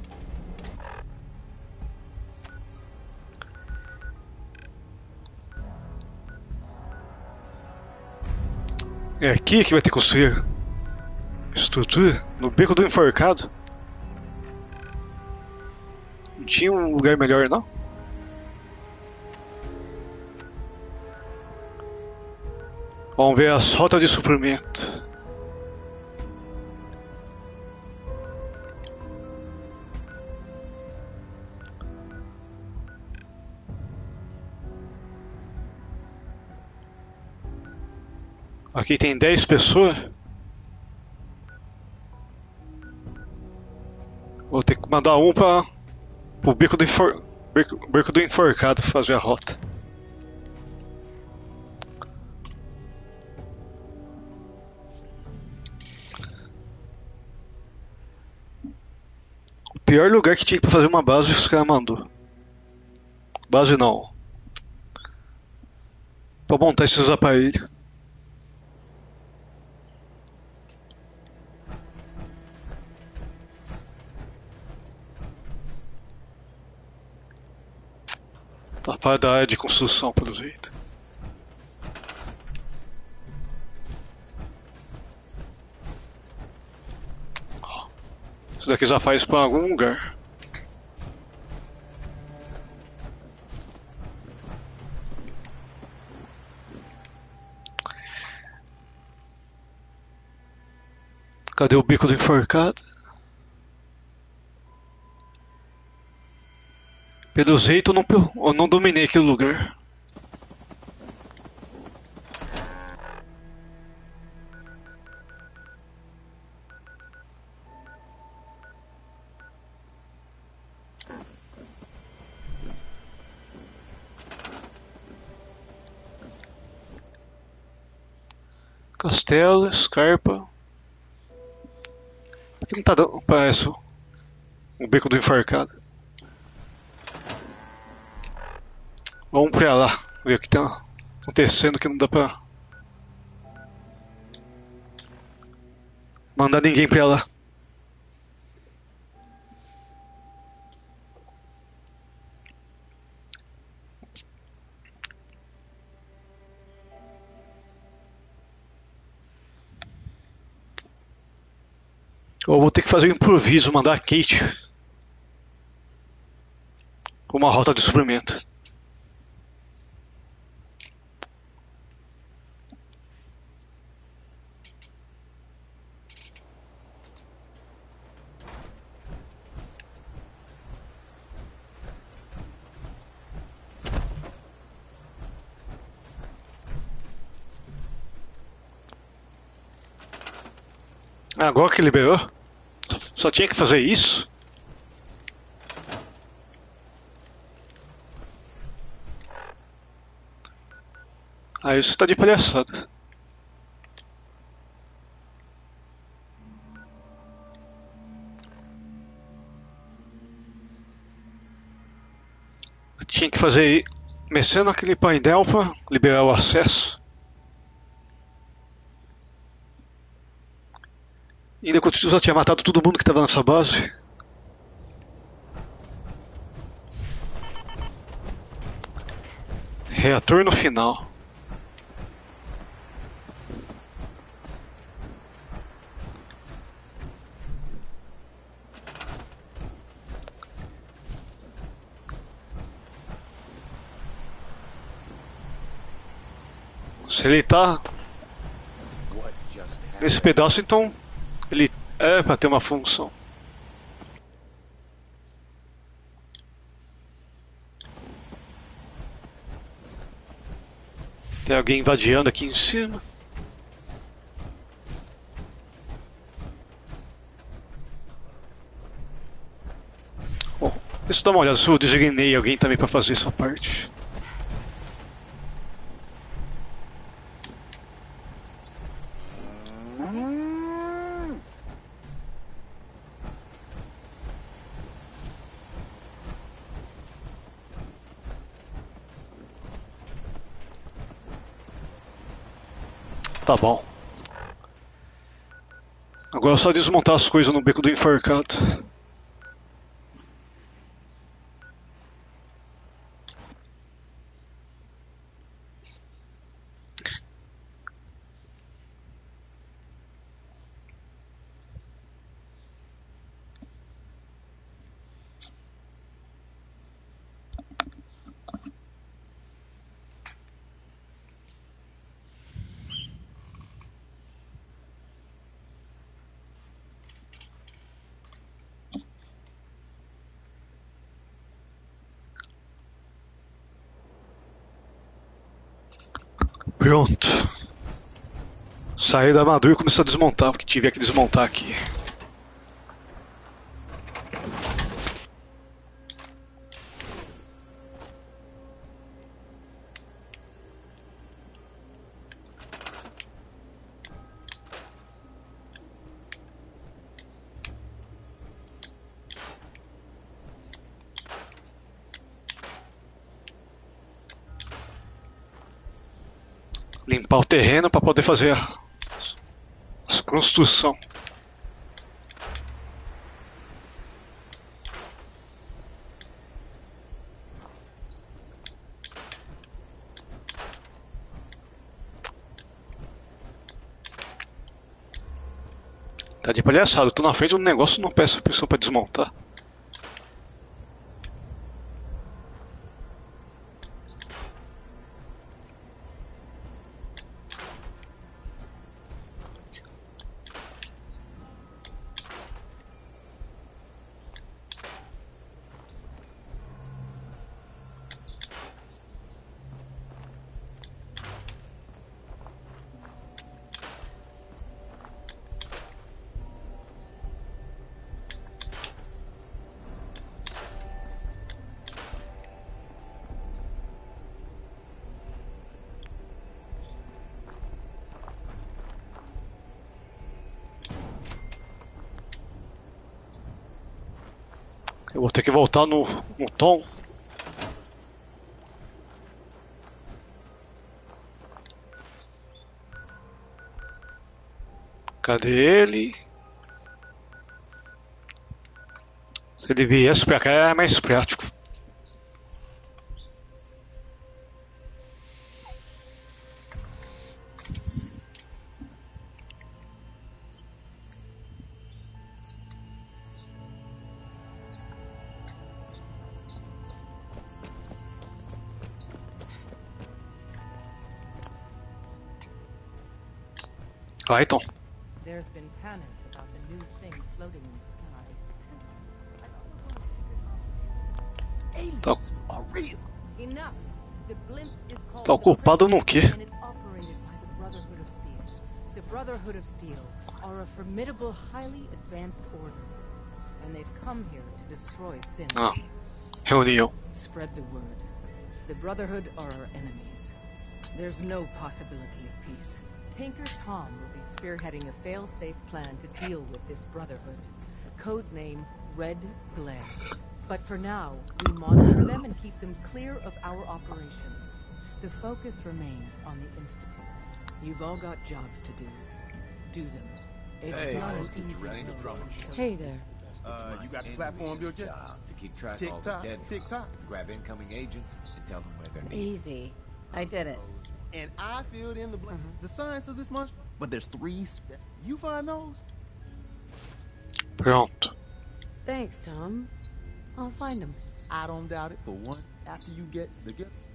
É aqui que vai ter que construir estrutura? No beco do enforcado? Não tinha um lugar melhor, não? Vamos ver as rotas de suprimento. Aqui tem 10 pessoas. Vou ter que mandar um para o beco do enforcado fazer a rota. O pior lugar que tinha para fazer uma base os caras mandou. Base não. Para montar esses aparelhos. Tá fora da área de construção, pelo jeito. Isso daqui já faz para algum lugar. Cadê o bico do enforcado? Pelo jeito eu não dominei aquele lugar. Castelo, escarpa. Aqui não tá dando. Parece o beco do enforcado. Vamos pra lá, ver o que tá acontecendo que não dá pra mandar ninguém pra lá. Ou vou ter que fazer um improviso, mandar a Kate com uma rota de suprimento. Agora que liberou? Só tinha que fazer isso? Aí você tá de palhaçada. Tinha que fazer mexendo naquele painel para liberar o acesso. Ainda quando já tinha matado todo mundo que estava nessa base. Reator no final. Se ele tá nesse pedaço, então ele é pra ter uma função. Tem alguém invadindo aqui em cima. Bom, deixa eu dar uma olhada se eu designei alguém também pra fazer essa parte. Tá bom. Agora é só desmontar as coisas no beco do enforcado. Pronto. Saí da armadura e comecei a desmontar, porque tive que desmontar aqui. Limpar o terreno para poder fazer a construção. Tá de palhaçada, eu tô na frente do negócio e não peço a pessoa para desmontar. Eu vou ter que voltar no tom. Cadê ele? Se ele viesse pra cá é mais prático. Vai, Tom. There's been panic about the new thing floating in the sky. Aliens are real. Enough. The blimp is called Tá ocupado no quê? and it's operated by the Brotherhood of Steel. The Brotherhood of Steel are a formidable, highly advanced order, and they've come here to destroy sin. Ah, reunião. Spread the word. The Brotherhood are our enemies. There's no possibility of peace. Tinker Tom will be spearheading a fail-safe plan to deal with this Brotherhood. Codename Red Glare. But for now, we monitor them and keep them clear of our operations. The focus remains on the Institute. You've all got jobs to do. Do them. It's not an easy road. Hey there. You got the platform built yet? To keep track of Tick all the tock, dead tick ones. tock. Grab incoming agents and tell them where they're needed. Easy. I did it. And I filled in the science of this monster. But there's 3 You find those? Pronto. Thanks, Tom. I'll find him. I don't doubt it for one. After you get the gift.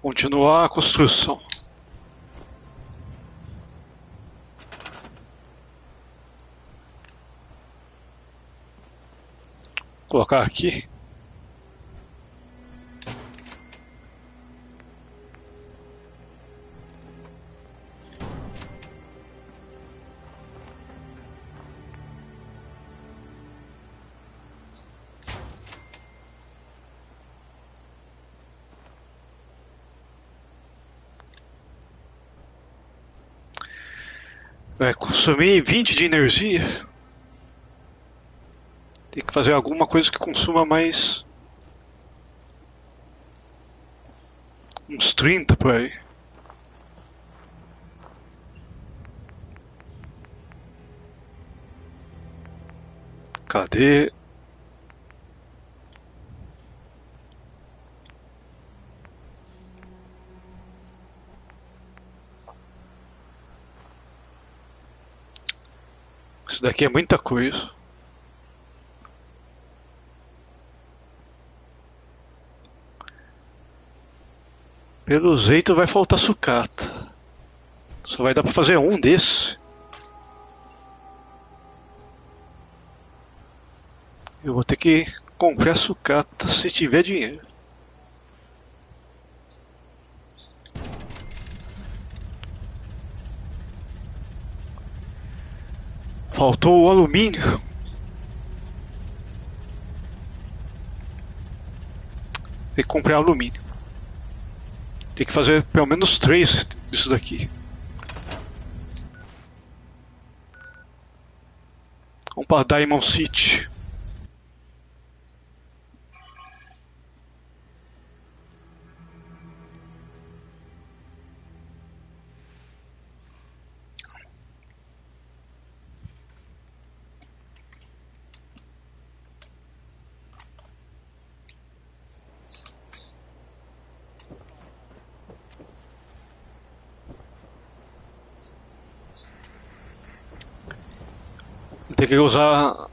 Continuar a construção. Colocar aqui. Vai consumir 20 de energia. Tem que fazer alguma coisa que consuma mais. Uns 30 por aí. Cadê? Isso daqui é muita coisa. Pelo jeito vai faltar sucata. Só vai dar pra fazer um desse. Eu vou ter que comprar sucata se tiver dinheiro. Faltou o alumínio. Tem que comprar alumínio. Tem que fazer pelo menos 3 disso daqui. Vamos para Diamond City. Tem que usar.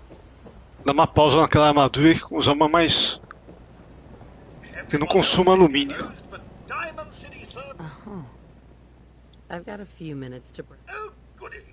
Dar uma pausa naquela armadura e usar uma mais. Que não consuma alumínio. I've got a few minutes to break. Oh, goody.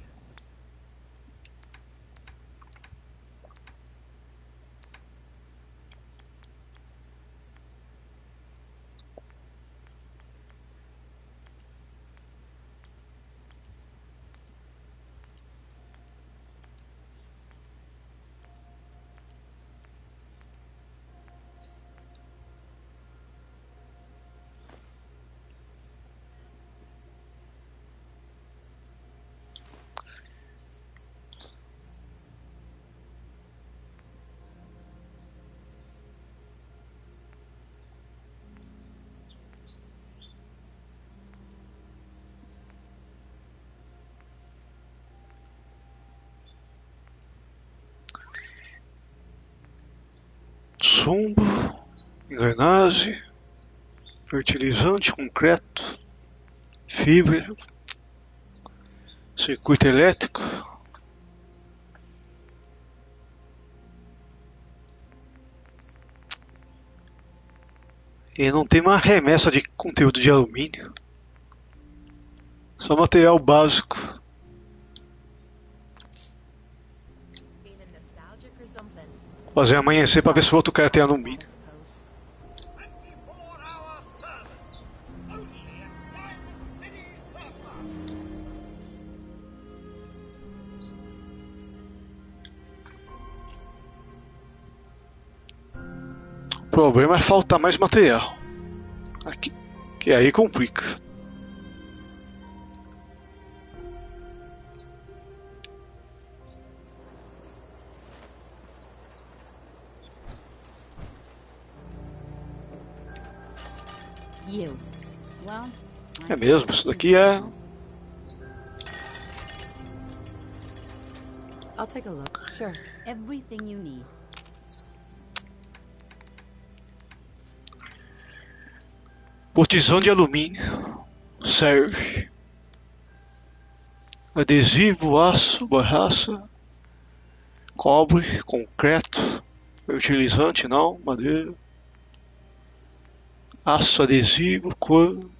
Chumbo, engrenagem, fertilizante, concreto, fibra, circuito elétrico. E não tem uma remessa de conteúdo de alumínio. Só material básico. Fazer amanhecer para ver se o outro cara tem alumínio. O problema é faltar mais material. Aqui, que aí complica. É mesmo, isso daqui é. I'll take a look. Sure. Everything you need. Botijão de alumínio. Serve. Adesivo, aço, borracha, cobre, concreto, fertilizante não, madeira. Aço adesivo, cor.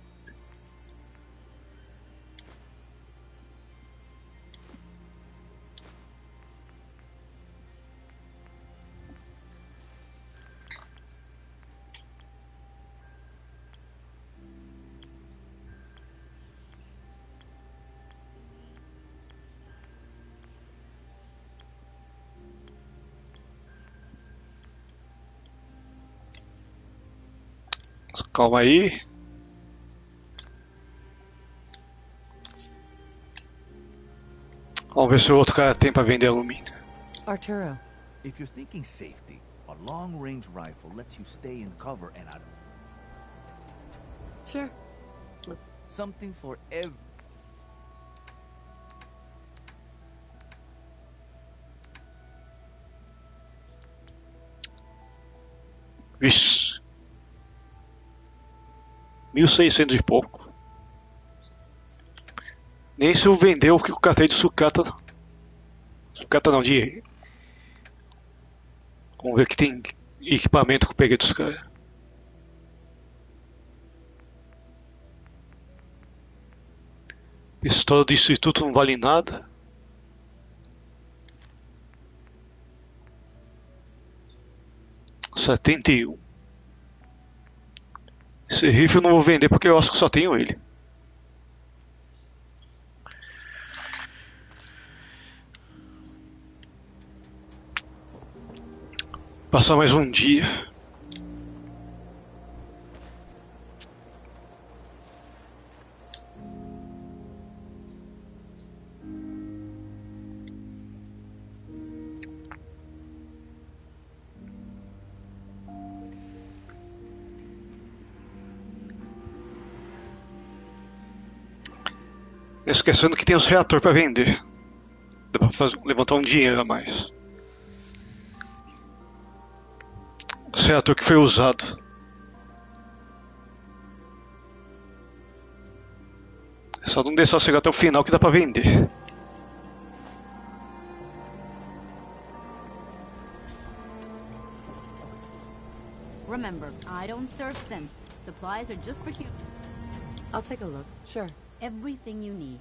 Calma aí. Vamos ver se o outro cara tem pra vender alumínio. Arturo. If you're thinking safety, a long-range rifle lets you stay in cover and out of... Sure. Let's... Something for every... Vixe. 1.600 e pouco. Nem se eu vender o que eu catei de sucata. Sucata não, de... Vamos ver que tem equipamento que eu peguei dos caras. Pistola do instituto não vale nada. R$71. Esse rifle eu não vou vender porque eu acho que só tenho ele. Passar mais um dia. Esquecendo que tem os reatores para vender. Dá pra levantar um dinheiro a mais. Esse reator que foi usado. É só não deixar chegar até o final que dá pra vender. Remember, I don't serve synths. Supplies are just for you. I'll take a look. Sure. Everything you need.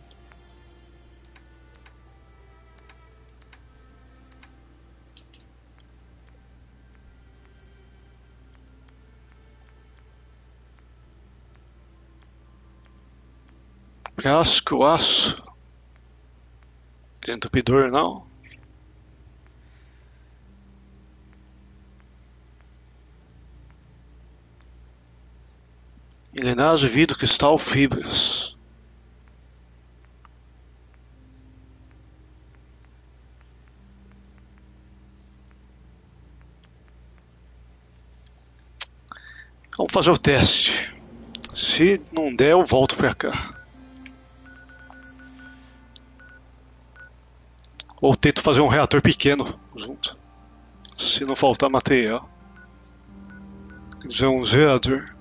Casco, aço. Desentupidor não. Engrenagem, vidro, cristal, fibras. Vamos fazer o teste. Se não der, eu volto pra cá. Ou tento fazer um reator pequeno junto. Se não faltar material. Quer dizer, um gerador.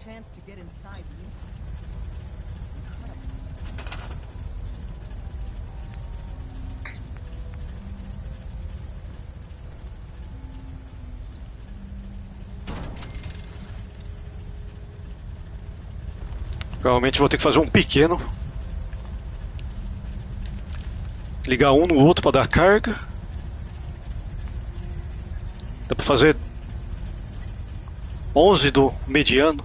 Chance to get inside the Provavelmente vou ter que fazer um pequeno. Ligar um no outro para dar carga. Dá para fazer 11 do mediano.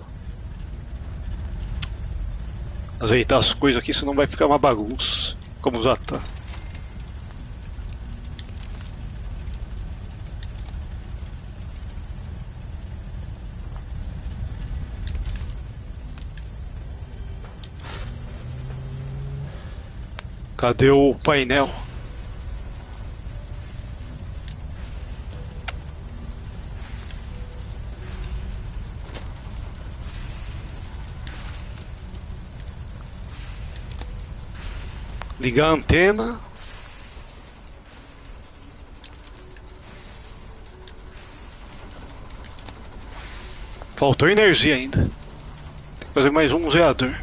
Ajeitar as coisas aqui, senão vai ficar uma bagunça. Como já tá. Cadê o painel? Ligar a antena. Faltou energia ainda. Tem que fazer mais um zerador.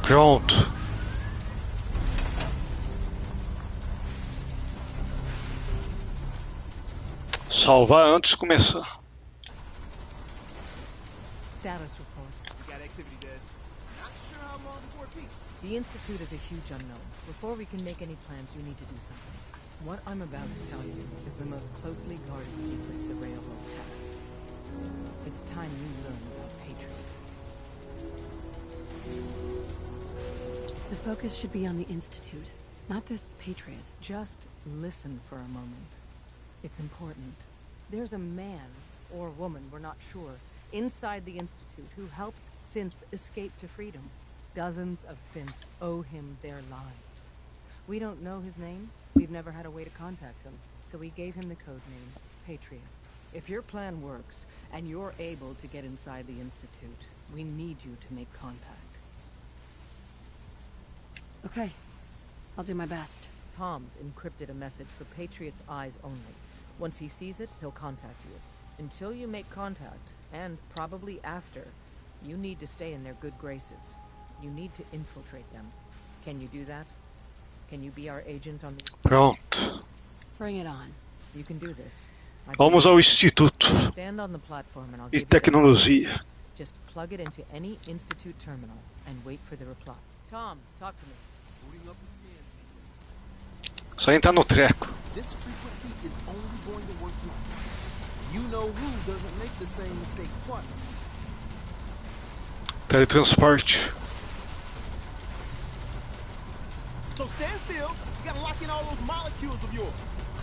Pronto. Salvar antes de começar. Status report. We got activity, Des. Not sure how long before it peaks. The Institute is a huge unknown. Before we can make any plans, you need to do something. What I'm about to tell you is the most closely guarded secret the Railroad has. It's time you learn about Patriot. The focus should be on the Institute, not this Patriot. Just listen for a moment. It's important. There's a man, or woman, we're not sure, inside the Institute who helps synths escape to freedom. Dozens of synths owe him their lives. We don't know his name. We've never had a way to contact him, so we gave him the code name, Patriot. If your plan works, and you're able to get inside the Institute, we need you to make contact. Okay. I'll do my best. Tom's encrypted a message for Patriot's eyes only. Once he sees it, he'll contact you. Until you make contact, and probably after, you need to stay in their good graces. You need to infiltrate them. Can you do that? Can you be our agent on the... Pronto. Bring it on. You can do this. Vamos ao Instituto Stand on the platform and I'll de give you the- Tecnologia. Just plug it into any Institute terminal and wait for the reply. Tom, talk to me. Booting up the scan sequence. Só entrar no treco. This frequency is only going to work once. You know who doesn't make the same mistake twice. Teletransporte. So stand still. You gotta lock in all those molecules of yours.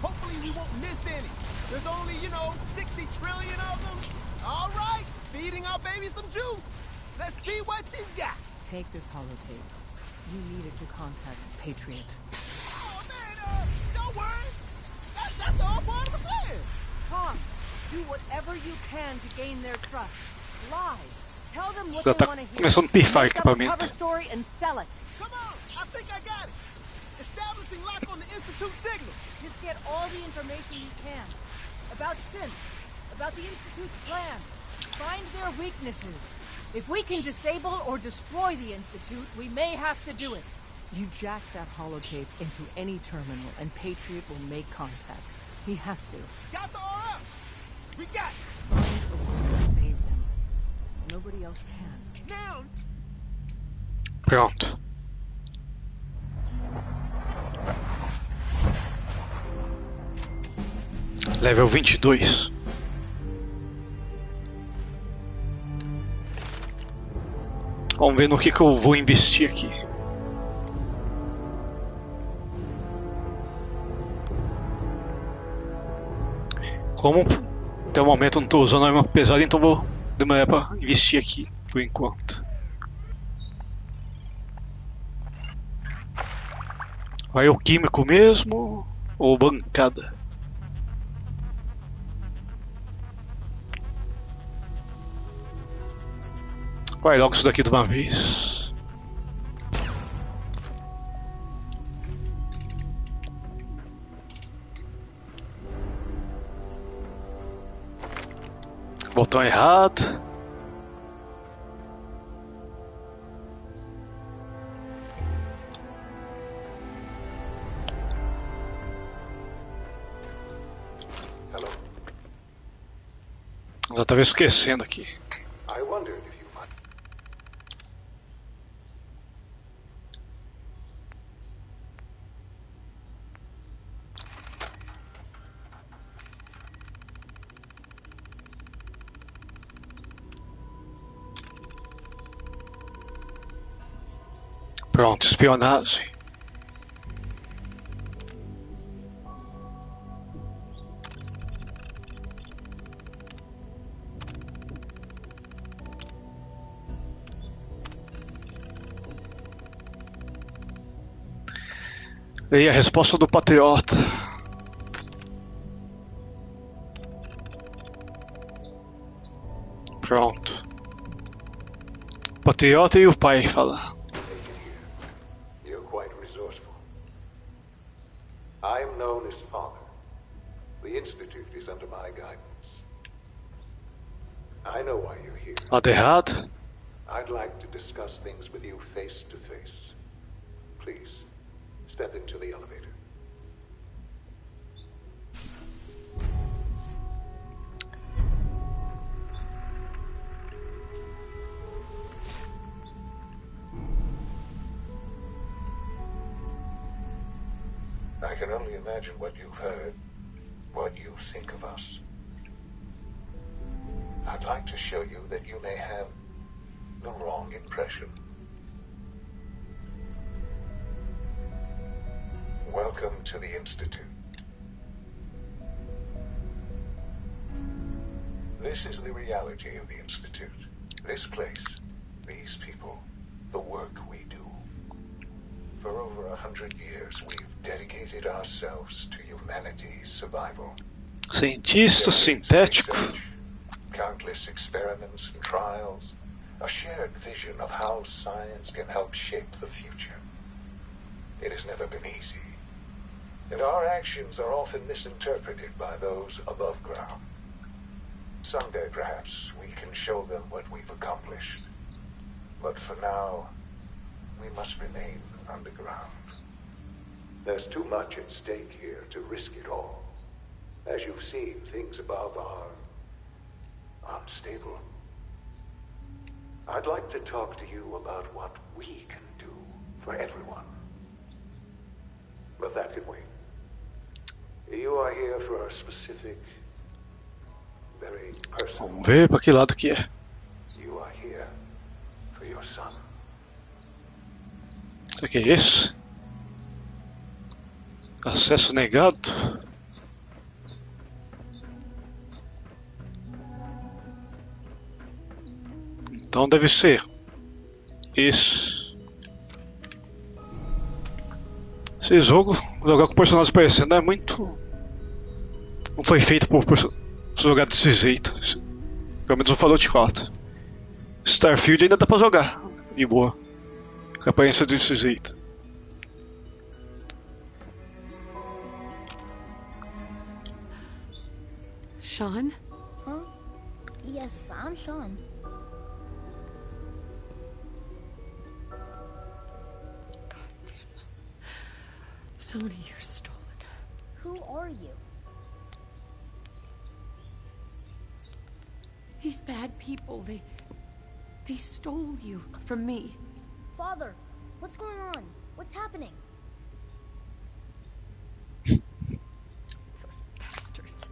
Hopefully we won't miss any. There's only, 60 trillion of them. All right, feeding our baby some juice. Let's see what she's got. Take this holotape. You needed to contact Patriot. Oh man, don't worry. That's all part of the plan. Tom, do whatever you can to gain their trust. Lie. Tell them what Já they tá want to hear. começando a pifar Make up a equipamento. cover story and sell it. Come on, I think I got it. Establishing lock on the Institute signal. Just get all the information you can. About synth. About the Institute's plan. Find their weaknesses. If we can disable or destroy the Institute, we may have to do it. You jack that holotape into any terminal and Patriot will make contact. He has to. Got the RF. We got it. Find a way to save them. Nobody else can. Now. Pronto. Level 22. Vamos ver no que eu vou investir aqui. Como até o momento eu não estou usando arma pesada, então vou demorar para investir aqui por enquanto. Vai o químico mesmo ou bancada? Vai logo isso daqui de uma vez. Botão errado. Já estava esquecendo aqui. I wondered if you might. Pronto, espionagem. E a resposta do patriota. Pronto. O patriota e o pai falam. You're quite resourceful. I am known as Father. The Institute is under my guidance. I know why you're here. Nada errado. I'd like to discuss things with you face to face. Please, step into the elevator. I can only imagine what you've heard, what you think of us. I'd like to show you that you may have the wrong impression. Welcome to the Institute. This is the reality of the Institute. This place, these people, the work we do. For over 100 years, we've dedicated ourselves to humanity's survival. Cientista sintético. Countless experiments and trials, a shared vision of how science can help shape the future. It has never been easy, and our actions are often misinterpreted by those above ground. Someday, perhaps, we can show them what we've accomplished. But for now, we must remain underground. There's too much at stake here to risk it all. As you've seen, things above are unstable. I'd like to talk to you about what we can do for everyone. But that can wait. You are here for a specific, very personal. Vamos ver para que lado que é. You are here for your son. Será que é esse? Acesso negado. Então deve ser esse. Esse jogo, jogar com personagens parecendo é muito. Não foi feito por jogar desse jeito. Pelo menos o Fallout 4. Starfield ainda dá pra jogar. E boa. Com a aparência desse jeito. Sean? Huh? Yes, I'm Sean. So many years stolen. Who are you? These bad people, they stole you from me. Father, what's going on? What's happening? Those bastards.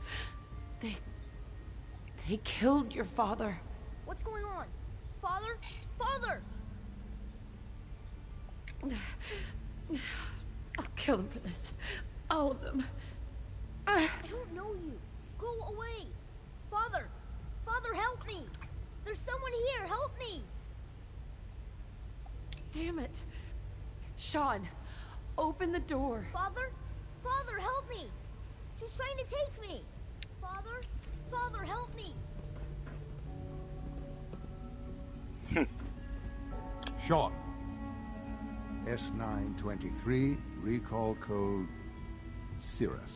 They killed your father. What's going on? Father? Father! I'll kill them for this. All of them. I don't know you. Go away. Father! Father, help me! There's someone here. Help me! Damn it. Sean, open the door. Father? Father, help me! She's trying to take me! Father? Father, help me! Sean. S923, recall code Cirrus.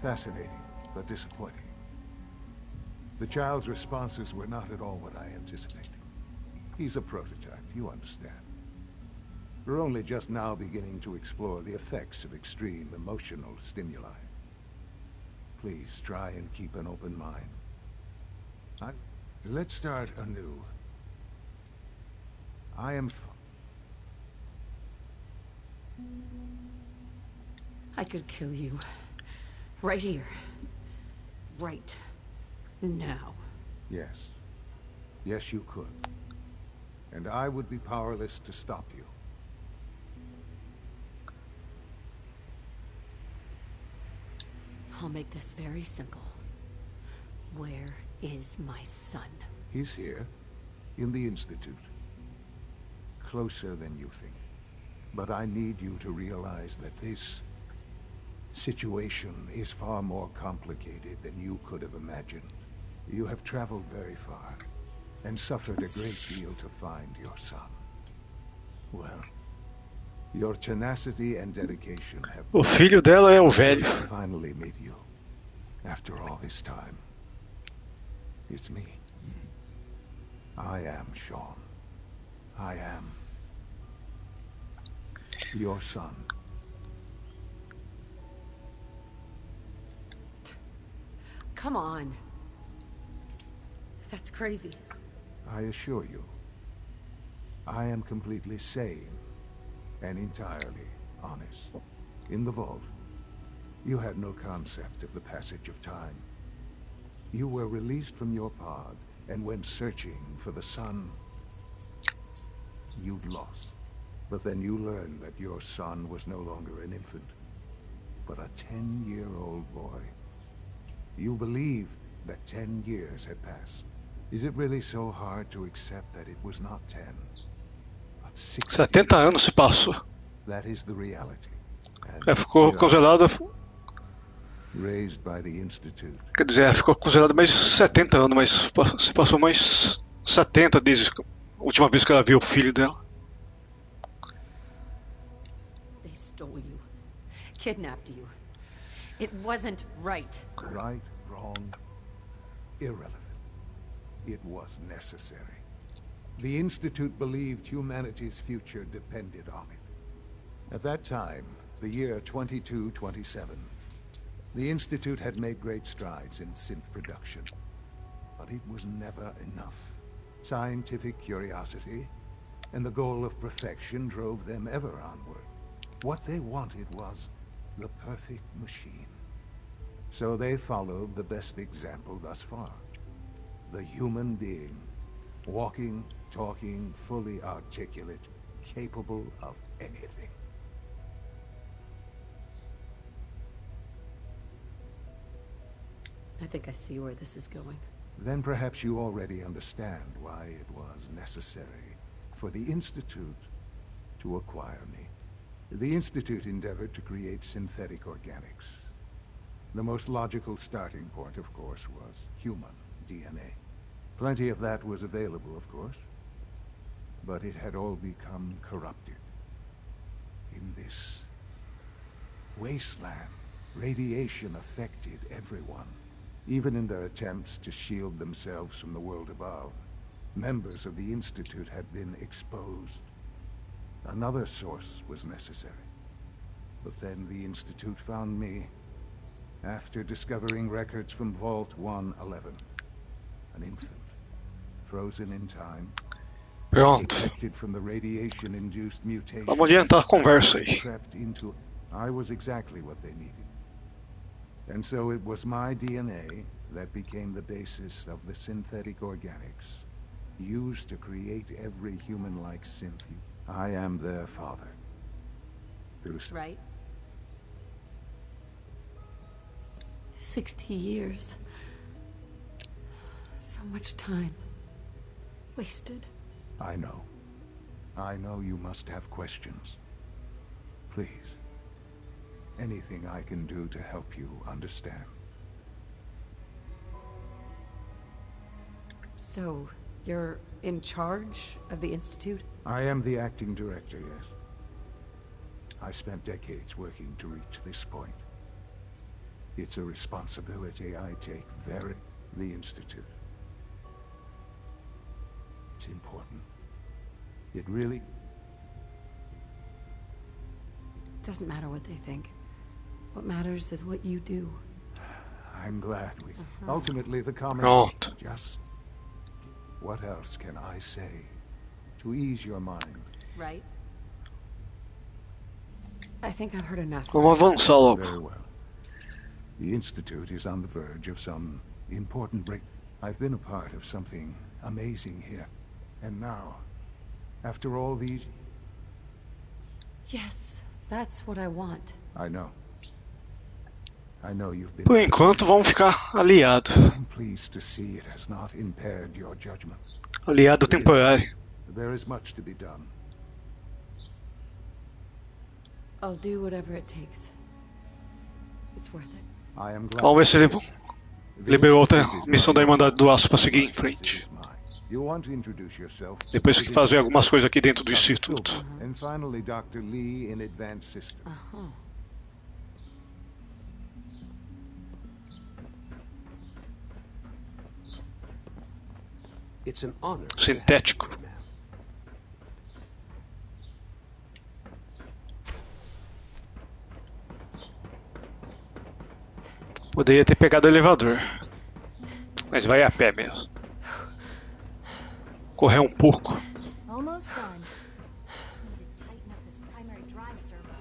Fascinating, but disappointing. The child's responses were not at all what I anticipated. He's a prototype, you understand. We're only just now beginning to explore the effects of extreme emotional stimuli. Please try and keep an open mind. Let's start anew. I am... I could kill you. Right here. Right now. Yes. Yes, you could. and I would be powerless to stop you. I'll make this very simple. Where is my son? He's here, in the Institute. Closer than you think. But I need you to realize that this situation is far more complicated than you could have imagined. You have traveled very far, and suffered a great deal to find your son. Well, your tenacity and dedication have... O filho dela é o velho. Finally meet you. After all this time. It's me. I am Sean. I am your son. Come on. That's crazy. I assure you, I am completely sane and entirely honest. In the vault, you had no concept of the passage of time. You were released from your pod and went searching for the sun you'd lost. But then you learned that your son was no longer an infant, but a 10-year-old boy. You believed that 10 years had passed. Is it really so hard to accept that it was not 10, but 60? 70 anos se passou. That is the reality. Ficou congelada. Raised by the Institute. Quer dizer, ficou congelada mais 70 anos, mas se passou mais 70 desde a última vez que ela viu o filho dela. They stole you. Kidnapped you. It wasn't right. Right, wrong, irrelevant. It was necessary. The Institute believed humanity's future depended on it. At that time, the year 2227, the Institute had made great strides in synth production. But it was never enough. Scientific curiosity and the goal of perfection drove them ever onward. What they wanted was the perfect machine. So they followed the best example thus far. The human being. Walking, talking, fully articulate, capable of anything. I think I see where this is going. Then perhaps you already understand why it was necessary for the Institute to acquire me. The Institute endeavored to create synthetic organics. The most logical starting point, of course, was human DNA. Plenty of that was available, of course, but it had all become corrupted. In this wasteland, radiation affected everyone. Even in their attempts to shield themselves from the world above, members of the Institute had been exposed. Another source was necessary. But then the Institute found me after discovering records from Vault 111. An infant, frozen in time, protected from the radiation-induced mutation. Vamos adiantar a conversa aí. Crept into... I was exactly what they needed. And so it was my DNA that became the basis of the synthetic organics used to create every human-like synth. I am their father. Right? 60 years. So much time. Wasted. I know. I know you must have questions. Please. Anything I can do to help you understand. So, you're in charge of the Institute? I am the acting director, yes. I spent decades working to reach this point. It's a responsibility I take very... The Institute. It's important. It really... Doesn't matter what they think. What matters is what you do. I'm glad we... Ultimately, the common... Pronto. Just... What else can I say to ease your mind? Right? I think I've heard enough. Vamos avançar logo. Very well. The Institute is on the verge of some important break. I've been a part of something amazing here. And now, After all these... Yes, that's what I want. I know. I know you've been... Por enquanto, vamos ficar aliado. I'm pleased to see it has not impaired your judgment. Aliado temporário. There is much to be done. I'll do whatever it takes. It's worth it. I am glad. Vamos ver se ele liberou outra missão da Irmandade do Aço para seguir em frente. You want to introduce yourself? Depois que fazer algumas coisas aqui dentro do instituto. And finally, Dr. Lee in Advanced System. It's an honor. Sintético. Poderia ter pegado o elevador, mas vai a pé mesmo. Correr um pouco. Almost done. Just need to tighten up this primary drive servo.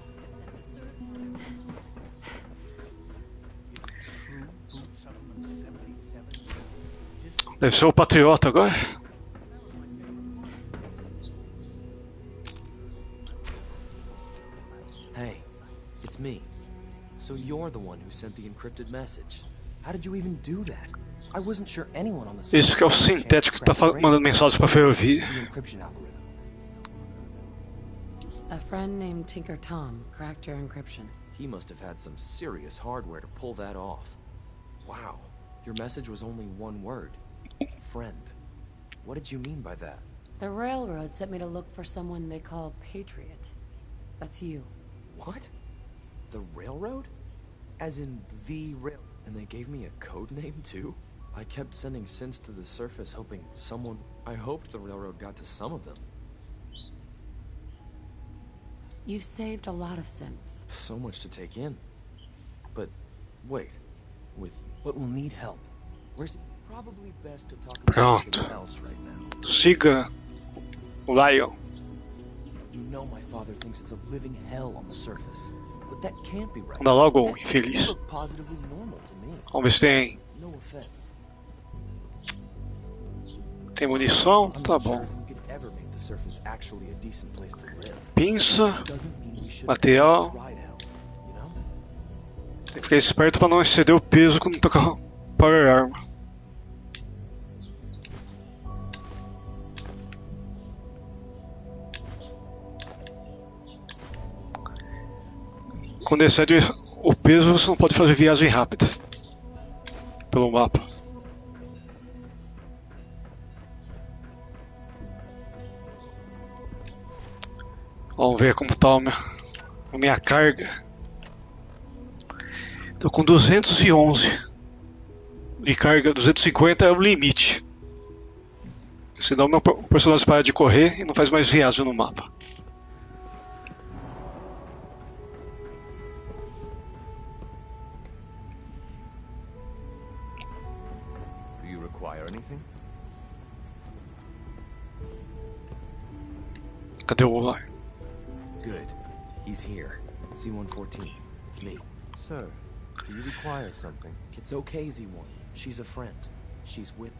Deve ser o Patriota agora. Hey, it's me. So you're the one who sent the encrypted message. How did you even do that? I wasn't sure anyone on the Isso que é o sintético que tá mandando mensagens para ferrovia. A friend named Tinker Tom cracked your encryption. He must have had some serious hardware to pull that off. Wow, your message was only one word. Friend. What did you mean by that? The railroad sent me to look for someone they call Patriot. That's you. What? The railroad? As in the rail? And they gave me a code name too? I kept sending synths to the surface hoping someone... I hoped the railroad got to some of them. You've saved a lot of synths. So much to take in. But, wait. With what will need help? Where's... Probably best to talk about something else right now. Siga o Lion. You know my father thinks it's a living hell on the surface. But that can't be right. Anda logo, infeliz. Look positively normal to me. Vamos ver se tem... No offense. Tem munição? Tá bom. Pinça. Material. Tem que ficar esperto para não exceder o peso quando tocar Power Armor. Quando excede o peso, você não pode fazer viagem rápida pelo mapa. Vamos ver como tá a minha carga. Tô com 211 de carga, 250 é o limite. Senão meu personagem para de correr e não faz mais viagem no mapa. Do you require anything? Cadê o ar? Good. He's here. C-114. It's me. Sir, do you require something? It's okay, Z1. She's a friend. She's with...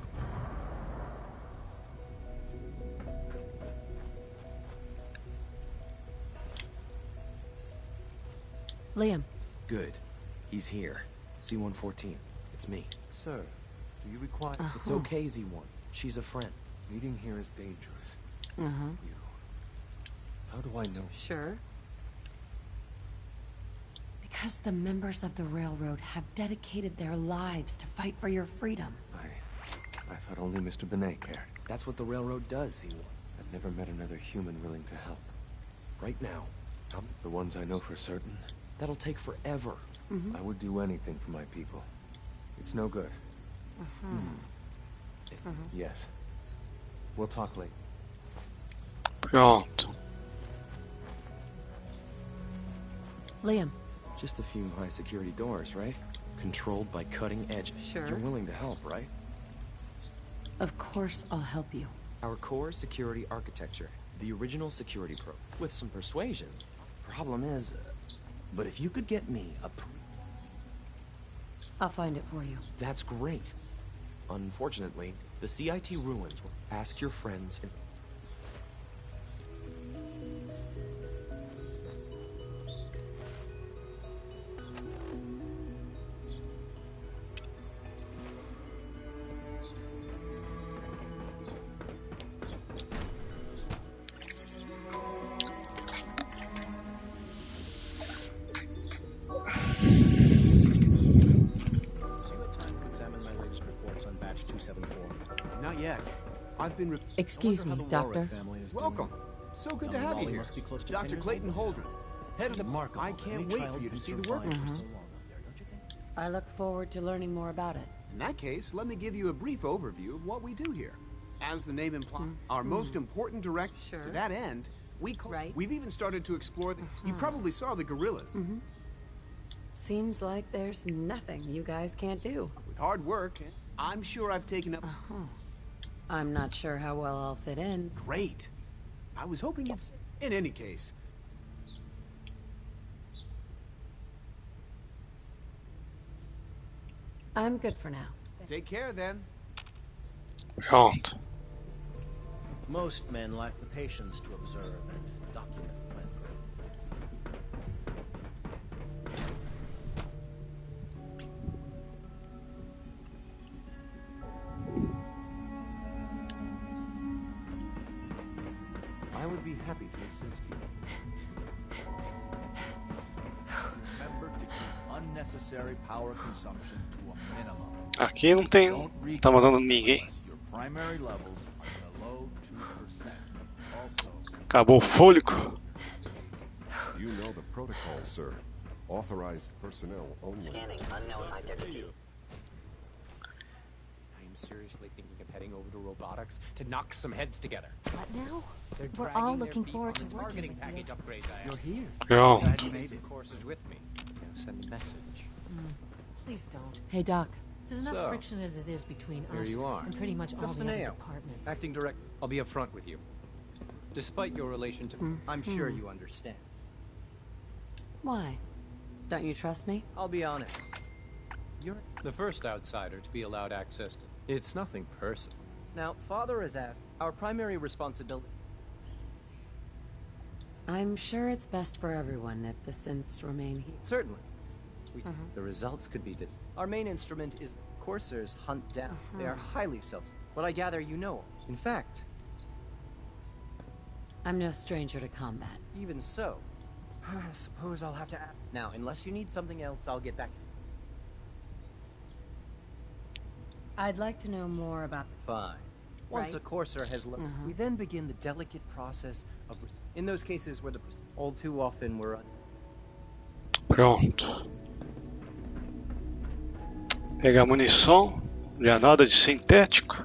Liam. Good. He's here. C-114. It's me. Sir, do you require... It's okay, Z1. She's a friend. Meeting here is dangerous. How do I know? Sure. Because the members of the railroad have dedicated their lives to fight for your freedom. I thought only Mr. Benet cared. That's what the railroad does, Z1. I've never met another human willing to help. Right now. The ones I know for certain. That'll take forever. I would do anything for my people. It's no good. Yes. We'll talk later. Pronto. Liam. Just a few high security doors, right? Controlled by cutting edge. Sure. You're willing to help, right? Of course I'll help you. Our core security architecture. The original security probe. With some persuasion. Problem is... but if you could get me a... I'll find it for you. That's great. Unfortunately, the CIT ruins will ask your friends and... I've been... Excuse me, Doctor. Welcome. So good to have you here. Dr. Clayton Holdren, head of the... I can't wait for you to see the work. I look forward to learning more about it. In that case, let me give you a brief overview of what we do here. As the name implies, our most important direction. To that end, we've even started to explore the... You probably saw the gorillas. Seems like there's nothing you guys can't do. With hard work, I'm sure I've taken up... I'm not sure how well I'll fit in. Great. I was hoping it's... In any case... I'm good for now. Take care, then. Pronto. Most men lack the patience to observe and document plant growth. I would be happy to assist you. Remember to keep unnecessary power consumption to a minimum. Aqui não tem. Tá mandando ninguém. Your primary levels are below 2%. Also, Acabou o fôlego. You know the protocol, sir. Authorized personnel only. Scanning unknown identity. I am seriously thinking of heading over to robotics to knock some heads together. What now? They're We're dragging all their looking feet forward on to the working targeting with package you. upgrades I have. You're here. Yeah. Glad you made some courses with me. Send a message. Please don't. Hey, Doc. There's enough So, friction as it is between Here us you are. and pretty much all Just the an other AO. departments. Acting direct. I'll be upfront with you. Despite your relation to... I'm sure you understand. Why? Don't you trust me? I'll be honest. You're the first outsider to be allowed access to... It's nothing personal. Now, Father has asked, our primary responsibility... I'm sure it's best for everyone if the synths remain here. Certainly. The results could be this. Our main instrument is coursers hunt down. They are highly self... But I gather you know. In fact... I'm no stranger to combat. Even so, I suppose I'll have to ask... Now, unless you need something else, I'll get back to you. I'd like to know more about... Fine. Once Right. a courser has learned, we then begin the delicate process of... In those cases where the... All too often we're... Pronto. Pegar munição. Granada de sintético.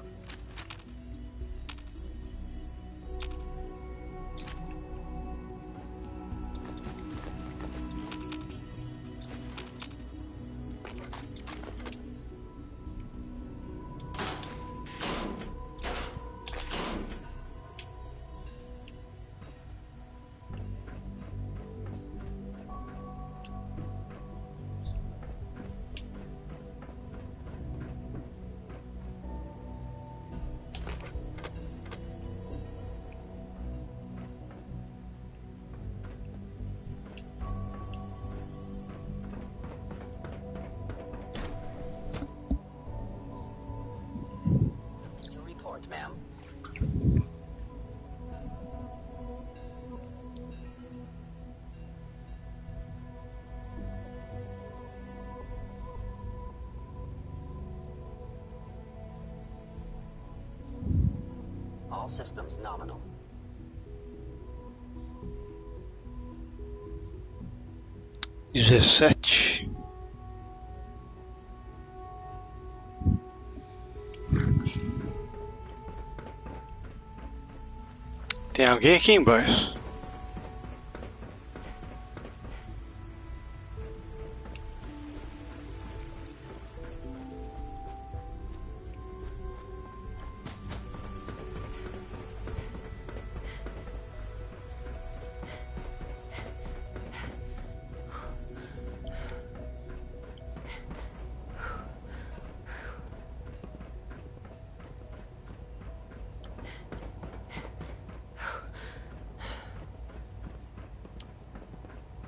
To report, ma'am. All systems nominal. Dezessete. Tem alguém aqui embaixo.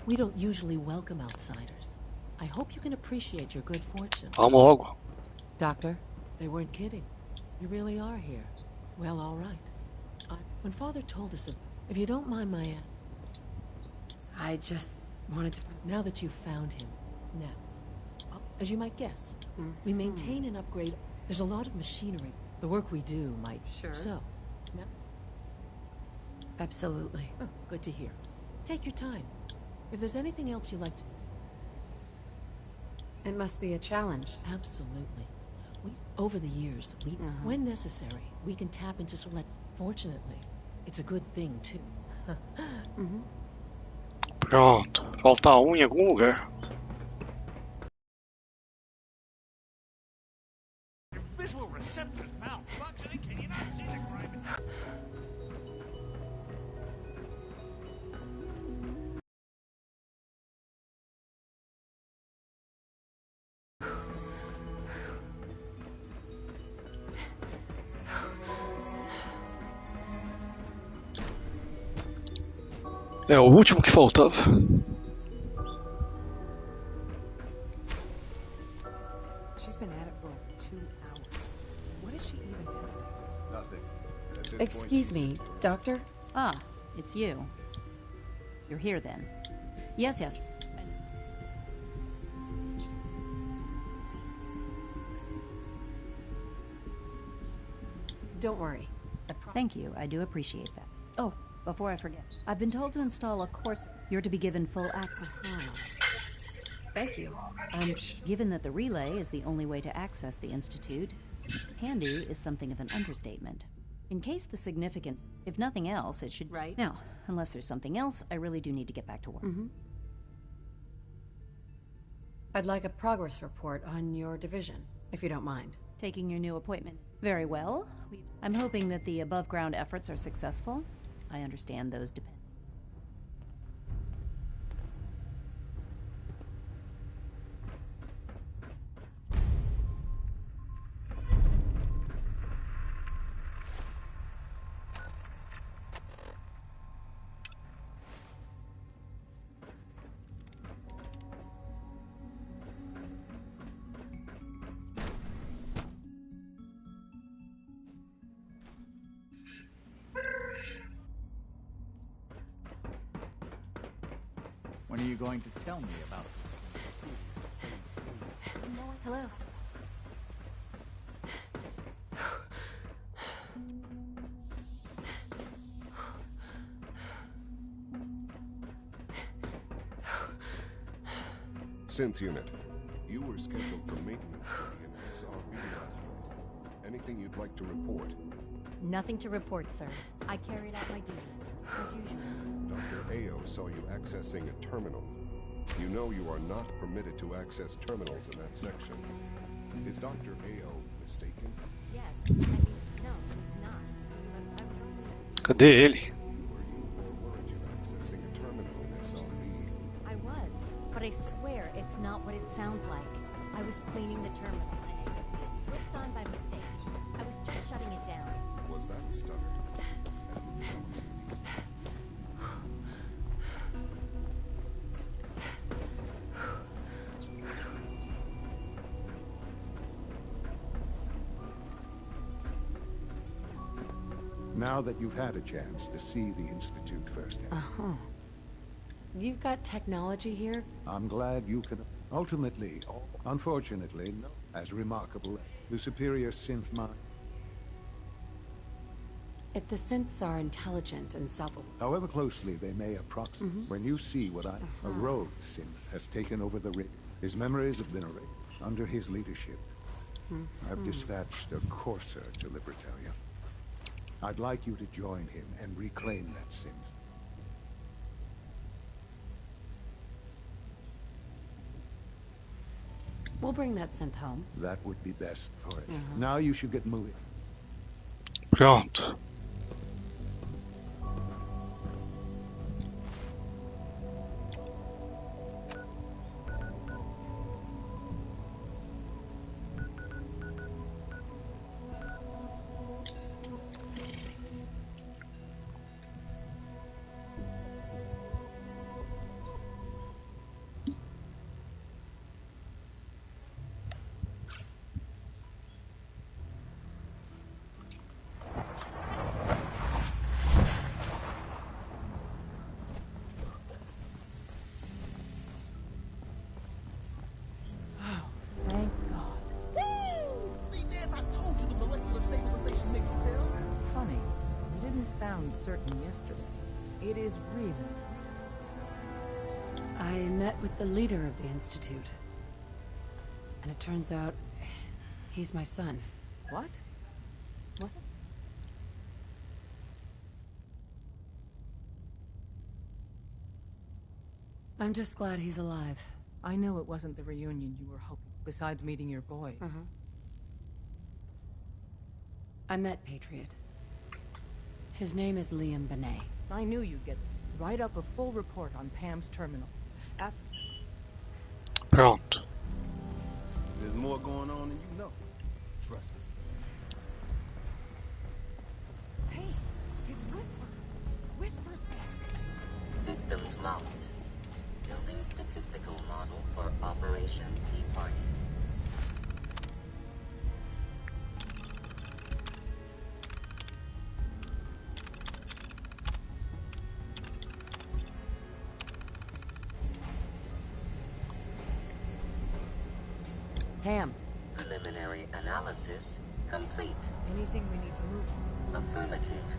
We don't usually welcome outsiders. I hope you can appreciate your good fortune. Vamos logo. Doctor? They weren't kidding. You really are here. Well, all right. When Father told us, if you don't mind my I just wanted to... Now that you've found him, now, as you might guess, we maintain and upgrade. There's a lot of machinery. The work we do might... Sure. So, no? Absolutely. Oh, good to hear. Take your time. If there's anything else you'd like to... It must be a challenge. Absolutely. Over the years, when necessary, we can tap into select... Fortunately, it's a good thing, too. Pronto. Falta em algum lugar. Your visual receptors malfunctioning. Can you not see the crime? É o último que faltava. She's been at it for over 2 hours. What is she even testing? Nothing. Excuse me, Doctor? Ah, it's you. You're here then. Yes. Don't worry. Thank you, I do appreciate that. Oh, before I forget, I've been told to install a course. You're to be given full access. Thank you. Given that the relay is the only way to access the Institute, handy is something of an understatement. In case the significance, if nothing else, it should... Right. Now, unless there's something else, I really do need to get back to work. I'd like a progress report on your division, if you don't mind. Taking your new appointment. Very well. I'm hoping that the above-ground efforts are successful. I understand those depend... When are you going to tell me about this? Hello. Synth unit, you were scheduled for maintenance duty in SRE last night. Anything you'd like to report? Nothing to report, sir. I carried out my duties, as usual. Dr. Ao saw you accessing a terminal. You know you are not permitted to access terminals in that section. Is Dr. Ao mistaken? Yes. I mean, no, he's not. But I was only... Cadê ele? Were you or weren't you accessing a terminal in SRE? I was, but I swear it's not what it sounds like. I was cleaning the terminal and it switched on by mistake. I was just shutting it down. Was that a stutter? Now that you've had a chance to see the Institute firsthand, You've got technology here? I'm glad you can... Ultimately, unfortunately, no. As remarkable as the superior synth mind. If the synths are intelligent and self-aware... However closely they may approximate, when you see what a rogue synth has taken over the rig, his memories have been erased under his leadership. I've dispatched a courser to Libertalia. I'd like you to join him and reclaim that synth. We'll bring that synth home. That would be best for it. Now you should get moving. Pronto. It is really... I met with the leader of the Institute. And it turns out, he's my son. What? Was it? I'm just glad he's alive. I know it wasn't the reunion you were hoping, besides meeting your boy. I met Patriot. His name is Liam Benet. I knew you'd get write up a full report on Pam's terminal. Pronto. There's more going on than you know. Trust me. Hey, it's Whisper. Whisper's back. Systems locked. Building statistical model for Operation Tea Party. Pam. Preliminary analysis complete. Anything we need to move on? Affirmative.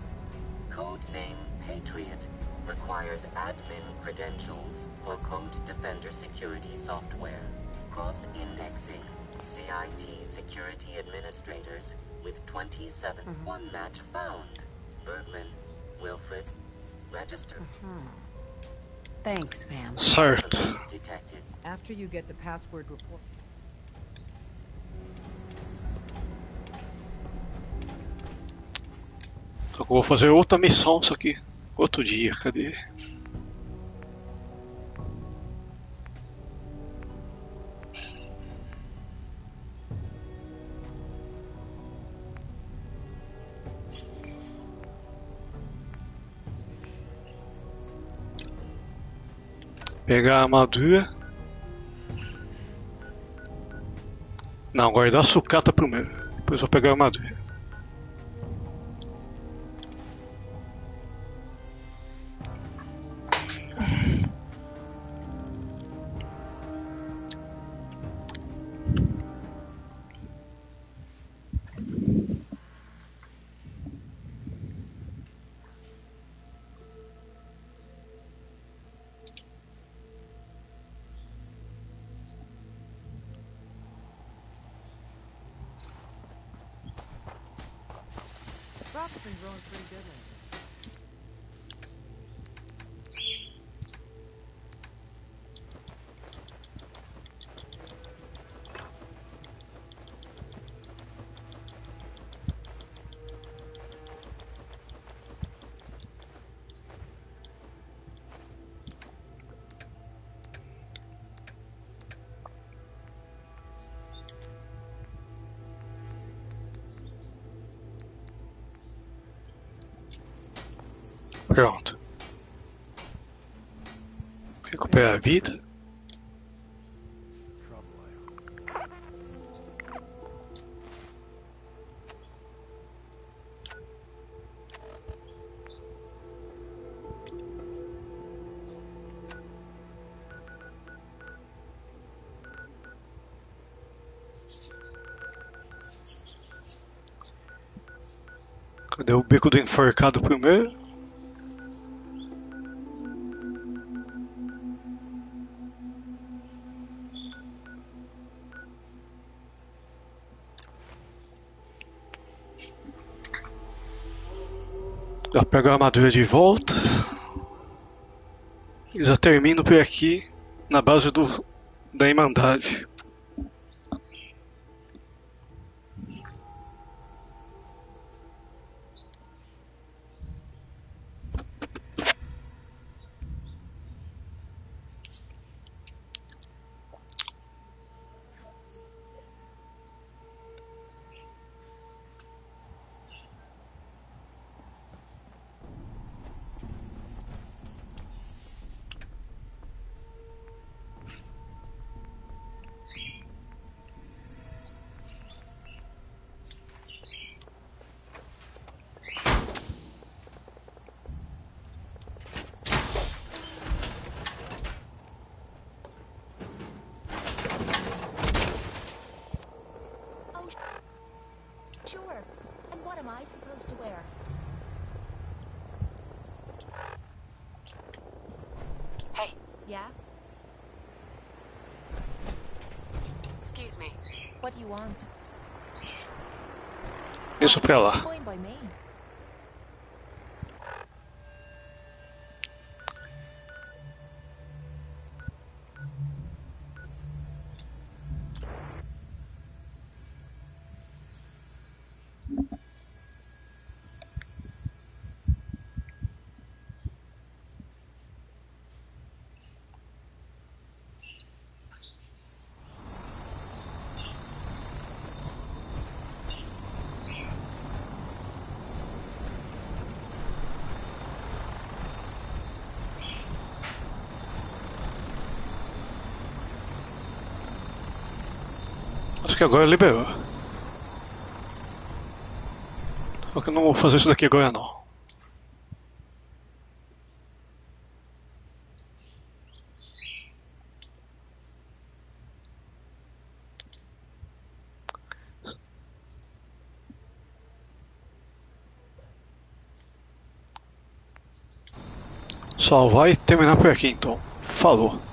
Codename Patriot requires admin credentials for Code Defender security software. Cross-indexing CIT security administrators with 27. One match found. Bergman, Wilfred, register. Thanks, Pam. Certo. Detected. After you get the password report. Só que eu vou fazer outra missão, só que outro dia, cadê? Pegar a armadura. Não, guardar a sucata primeiro. Depois vou pegar a armadura. Rock's been growing pretty good lately. Pronto. Recuperar a vida. Cadê o beco do enforcado primeiro? Já pego a armadura de volta. E já termino por aqui na base da Irmandade. Yeah? Excuse me. What do you want? Deixa pra lá. Going by me. Acho que agora liberou. Só que eu não vou fazer isso daqui agora não. Só vai terminar por aqui então. Falou.